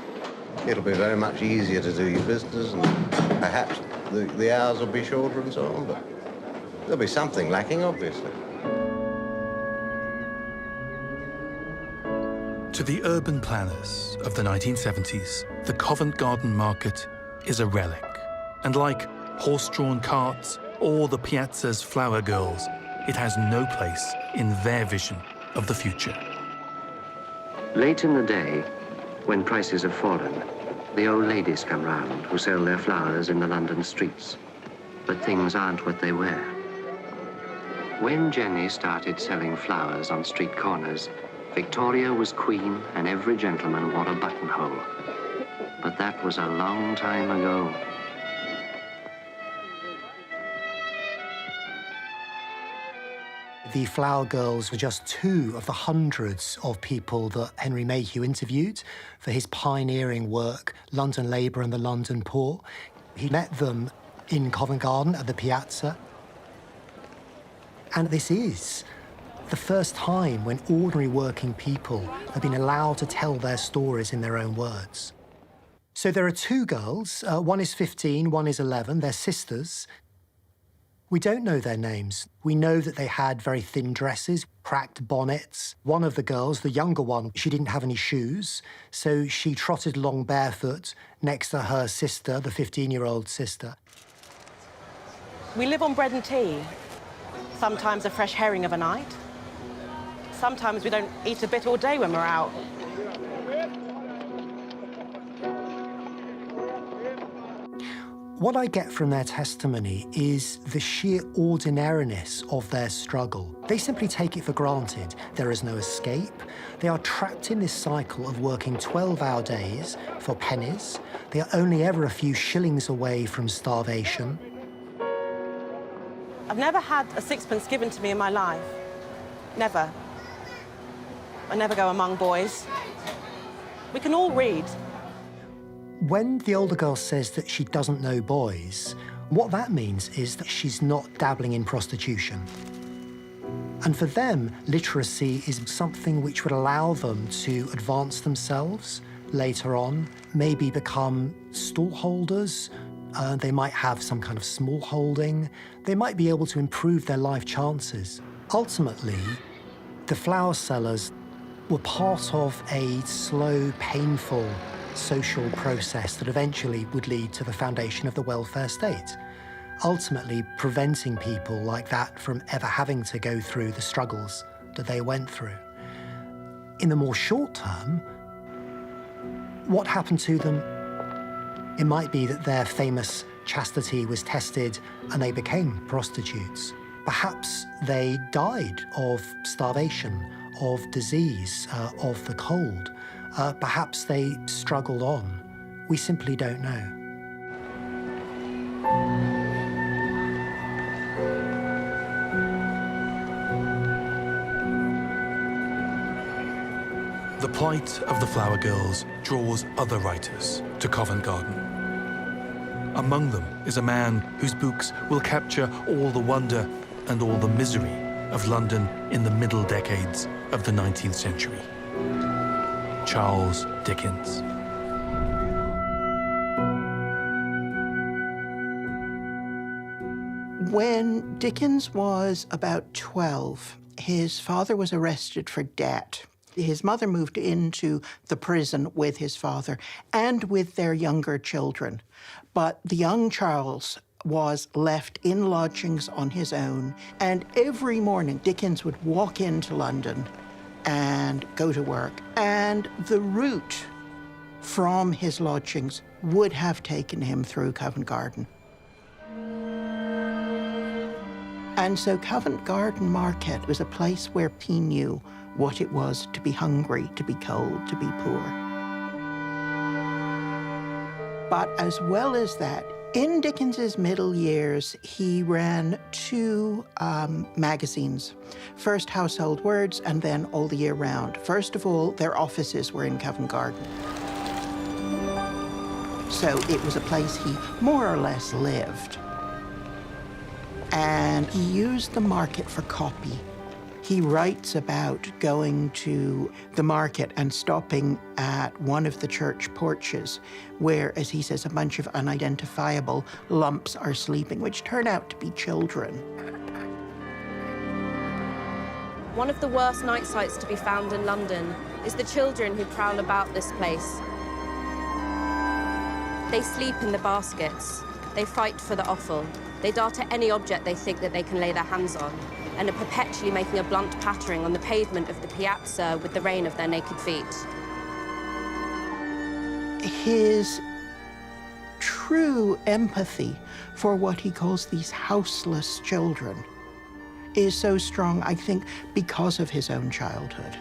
It'll be very much easier to do your business, and perhaps the hours will be shorter and so on, but there'll be something lacking, obviously. To the urban planners of the 1970s, the Covent Garden Market is a relic. And like horse-drawn carts or the piazza's flower girls, it has no place in their vision of the future. Late in the day, when prices have fallen, the old ladies come round who sell their flowers in the London streets. But things aren't what they were. When Jenny started selling flowers on street corners, Victoria was queen and every gentleman wore a buttonhole. But that was a long time ago. The flower girls were just 2 of the hundreds of people that Henry Mayhew interviewed for his pioneering work, London Labour and the London Poor. He met them in Covent Garden at the Piazza. And this is the first time when ordinary working people have been allowed to tell their stories in their own words. So there are 2 girls, one is 15, one is 11, they're sisters. We don't know their names. We know that they had very thin dresses, cracked bonnets. One of the girls, the younger one, she didn't have any shoes, so she trotted along barefoot next to her sister, the 15-year-old sister. We live on bread and tea. Sometimes a fresh herring of a night. Sometimes we don't eat a bit all day when we're out. What I get from their testimony is the sheer ordinariness of their struggle. They simply take it for granted. There is no escape. They are trapped in this cycle of working 12-hour days for pennies. They are only ever a few shillings away from starvation. I've never had a 6pence given to me in my life. Never. I never go among boys. We can all read. When the older girl says that she doesn't know boys, what that means is that she's not dabbling in prostitution. And for them, literacy is something which would allow them to advance themselves later on, maybe become stallholders. They might have some kind of small holding. They might be able to improve their life chances. Ultimately, the flower sellers were part of a slow, painful social process that eventually would lead to the foundation of the welfare state, ultimately preventing people like that from ever having to go through the struggles that they went through. In the more short term, what happened to them? It might be that their famous chastity was tested and they became prostitutes. Perhaps they died of starvation, of disease, of the cold. Perhaps they struggled on. We simply don't know. The plight of the flower girls draws other writers to Covent Garden. Among them is a man whose books will capture all the wonder and all the misery of London in the middle decades of the 19th century. Charles Dickens. When Dickens was about 12, his father was arrested for debt. His mother moved into the prison with his father and with their younger children. But the young Charles was left in lodgings on his own. And every morning, Dickens would walk into London and go to work. And the route from his lodgings would have taken him through Covent Garden. And so Covent Garden Market was a place where he knew what it was to be hungry, to be cold, to be poor. But as well as that, in Dickens's middle years, he ran two magazines. First Household Words and then All the Year Round. First of all, their offices were in Covent Garden. So it was a place he more or less lived. And he used the market for copy. He writes about going to the market and stopping at one of the church porches where, as he says, a bunch of unidentifiable lumps are sleeping, which turn out to be children. One of the worst night sights to be found in London is the children who prowl about this place. They sleep in the baskets. They fight for the offal. They dart at any object they think that they can lay their hands on, and are perpetually making a blunt pattering on the pavement of the Piazza with the rain of their naked feet. His true empathy for what he calls these houseless children is so strong, I think, because of his own childhood.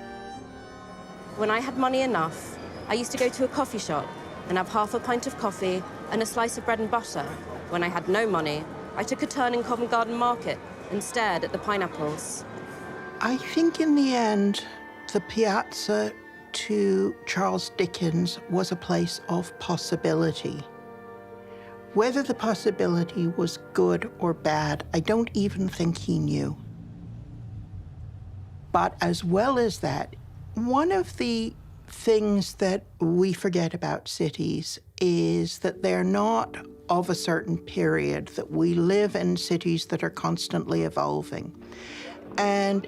When I had money enough, I used to go to a coffee shop and have half a pint of coffee and a slice of bread and butter. When I had no money, I took a turn in Covent Garden Market and stared at the pineapples. I think in the end, the Piazza to Charles Dickens was a place of possibility. Whether the possibility was good or bad, I don't even think he knew. But as well as that, one of the things that we forget about cities is that they're not of a certain period, that we live in cities that are constantly evolving. And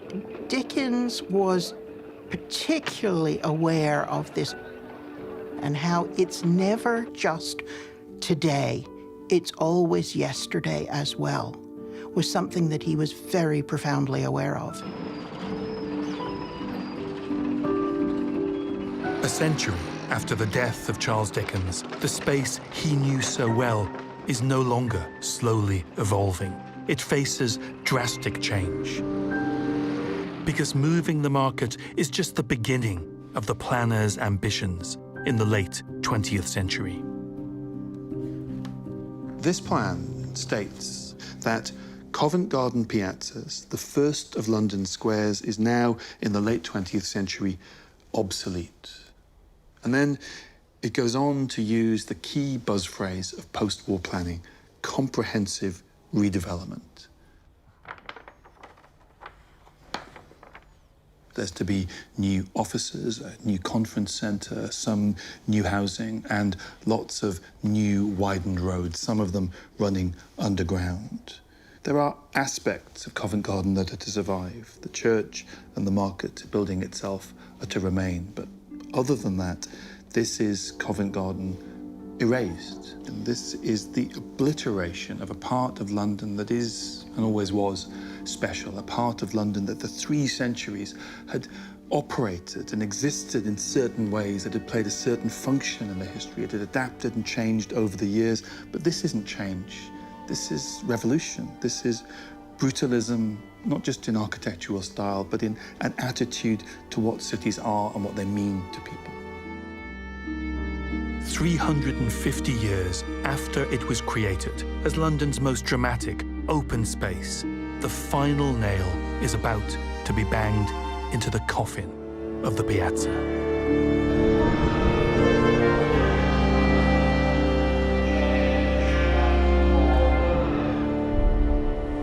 Dickens was particularly aware of this and how it's never just today, it's always yesterday as well, was something that he was very profoundly aware of. A century after the death of Charles Dickens, the space he knew so well is no longer slowly evolving. It faces drastic change. Because moving the market is just the beginning of the planner's ambitions in the late 20th century. This plan states that Covent Garden Piazzas, the first of London's squares, is now, in the late 20th century, obsolete. And then it goes on to use the key buzz phrase of post-war planning, comprehensive redevelopment. There's to be new offices, a new conference centre, some new housing, and lots of new widened roads, some of them running underground. There are aspects of Covent Garden that are to survive. The church and the market building itself are to remain. But other than that, this is Covent Garden erased. And this is the obliteration of a part of London that is, and always was, special, a part of London that the 3 centuries had operated and existed in certain ways, that had played a certain function in the history. It had adapted and changed over the years, but this isn't change. This is revolution. This is brutalism, not just in architectural style, but in an attitude to what cities are and what they mean to people. 350 years after it was created as London's most dramatic open space, the final nail is about to be banged into the coffin of the Piazza.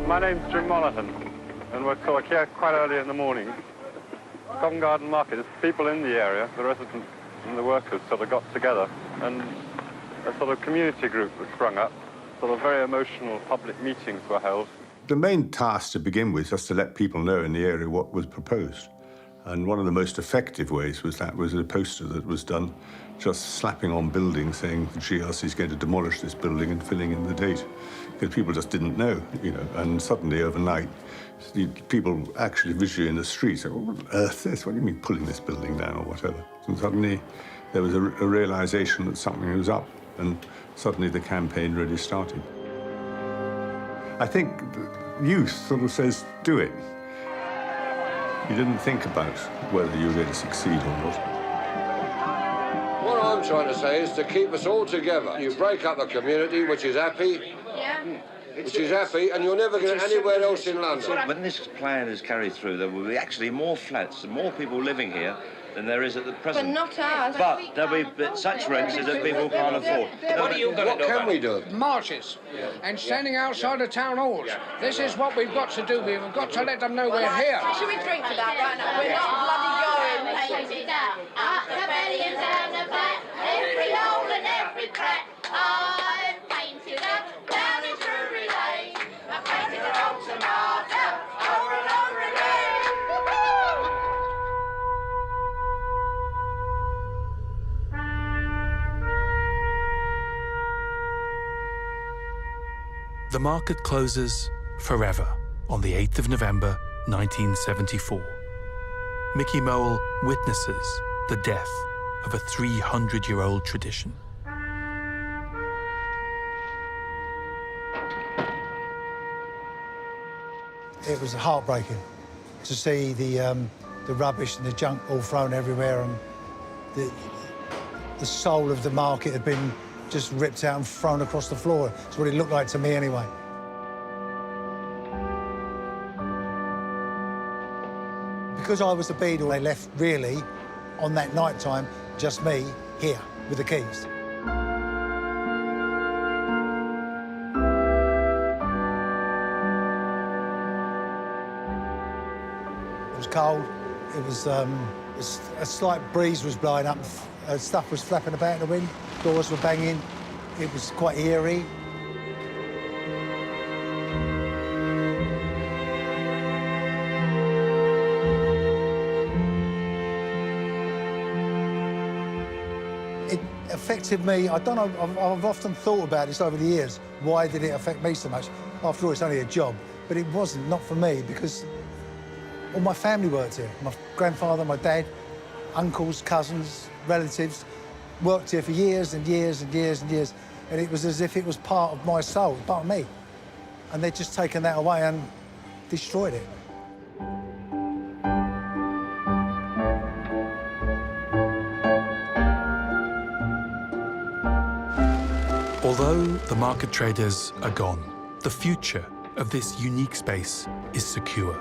My name's Jim Monaghan, and we're sort of here quite early in the morning. Covent Garden Market, it's people in the area, the residents and the workers sort of got together, and a sort of community group was sprung up. Sort of very emotional public meetings were held. The main task to begin with was to let people know in the area what was proposed. And one of the most effective ways was a poster that was done just slapping on buildings saying the GRC is going to demolish this building and filling in the date. Because people just didn't know, you know, and suddenly overnight, people actually visually in the streets said, what on earth is this? What do you mean pulling this building down or whatever? And suddenly there was a realization that something was up, and suddenly the campaign really started. I think youth sort of says, do it. You didn't think about whether you were going to succeed or not. What I'm trying to say is to keep us all together. You break up a community which is happy, and you'll never get it anywhere else in London. When this plan is carried through, there will be actually more flats and more people living here than there is at the present. But not us. But there'll be such rents that people can't afford. What can we do? Marches and standing outside the town halls. This is what we've got to do. We've got to let them know we're here. Should we drink to that right now? We're not bloody going. Up the belly and down the back, every hole and every crack. I've painted up down in Drury Lane. I've painted an old tomato over and over again. The market closes forever on the 8th of November, 1974. Mickey Mole witnesses the death of a 300-year-old tradition. It was heartbreaking to see the rubbish and the junk all thrown everywhere, and the soul of the market had been just ripped out and thrown across the floor. That's what it looked like to me anyway. Because I was the beadle, they left really, on that night time, just me here with the keys. It was cold. It was a slight breeze was blowing up. Stuff was flapping about in the wind. Doors were banging. It was quite eerie. It affected me. I don't know, I've often thought about this over the years. Why did it affect me so much? After all, it's only a job. But it wasn't, not for me, because all my family worked here. My grandfather, my dad, uncles, cousins, relatives, worked here for years and years and years and years. And it was as if it was part of my soul, part of me. And they'd just taken that away and destroyed it. Although the market traders are gone, the future of this unique space is secure.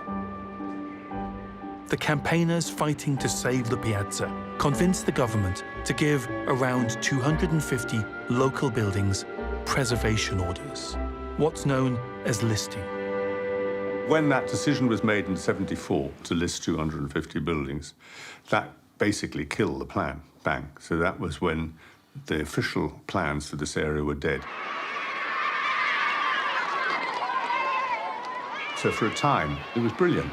The campaigners fighting to save the Piazza convinced the government to give around 250 local buildings preservation orders, what's known as listing. When that decision was made in '74 to list 250 buildings, that basically killed the plan, bang. So that was when the official plans for this area were dead. So for a time, it was brilliant.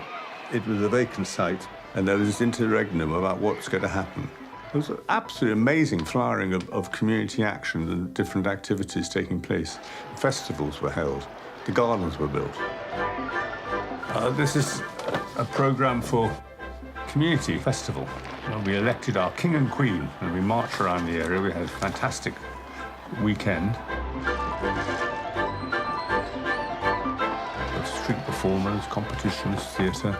It was a vacant site, and there was this interregnum about what's going to happen. It was an absolutely amazing flowering of community action and different activities taking place. Festivals were held. The gardens were built. This is a programme for community festival. We elected our king and queen, and we marched around the area. We had a fantastic weekend. Street performance. performers, competitions, theatre.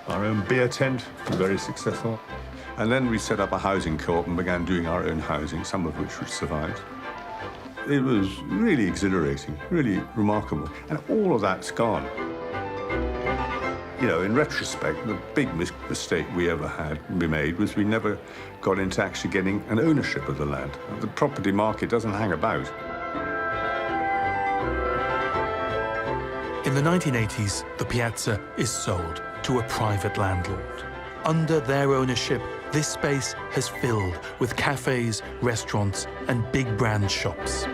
Our own beer tent was very successful. And then we set up a housing co-op and began doing our own housing, some of which survived. It was really exhilarating, really remarkable. And all of that's gone. You know, in retrospect, the big mistake we made was we never got into actually getting an ownership of the land. The property market doesn't hang about. In the 1980s, the Piazza is sold to a private landlord. Under their ownership, this space has filled with cafes, restaurants, and big brand shops.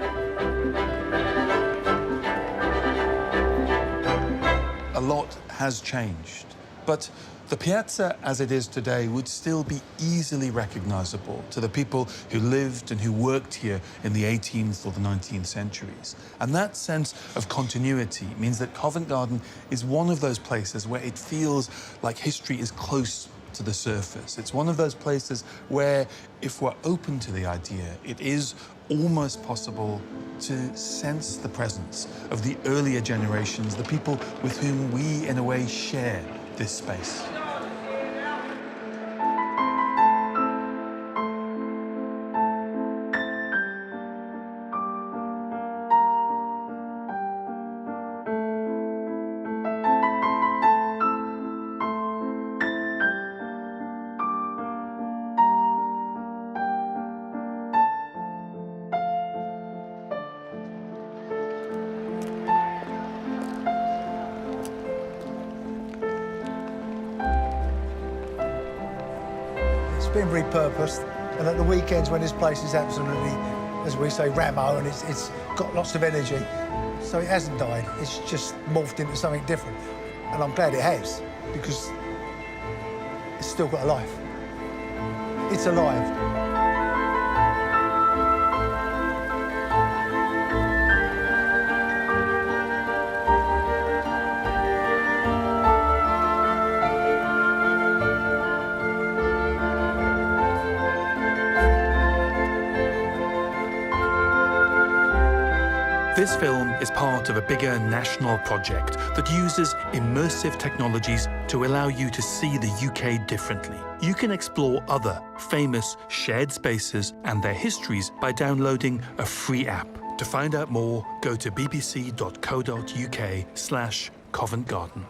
A lot has changed, but the Piazza as it is today would still be easily recognizable to the people who lived and who worked here in the 18th or the 19th centuries. And that sense of continuity means that Covent Garden is one of those places where it feels like history is close to the surface. It's one of those places where, if we're open to the idea, it is almost possible to sense the presence of the earlier generations, the people with whom we, in a way, share this space. It's been repurposed, and at the weekends when this place is absolutely, as we say, ramo, and it's got lots of energy, so it hasn't died. It's just morphed into something different, and I'm glad it has, because it's still got a life. It's alive. This film is part of a bigger national project that uses immersive technologies to allow you to see the UK differently. You can explore other famous shared spaces and their histories by downloading a free app. To find out more, go to bbc.co.uk/Covent Garden.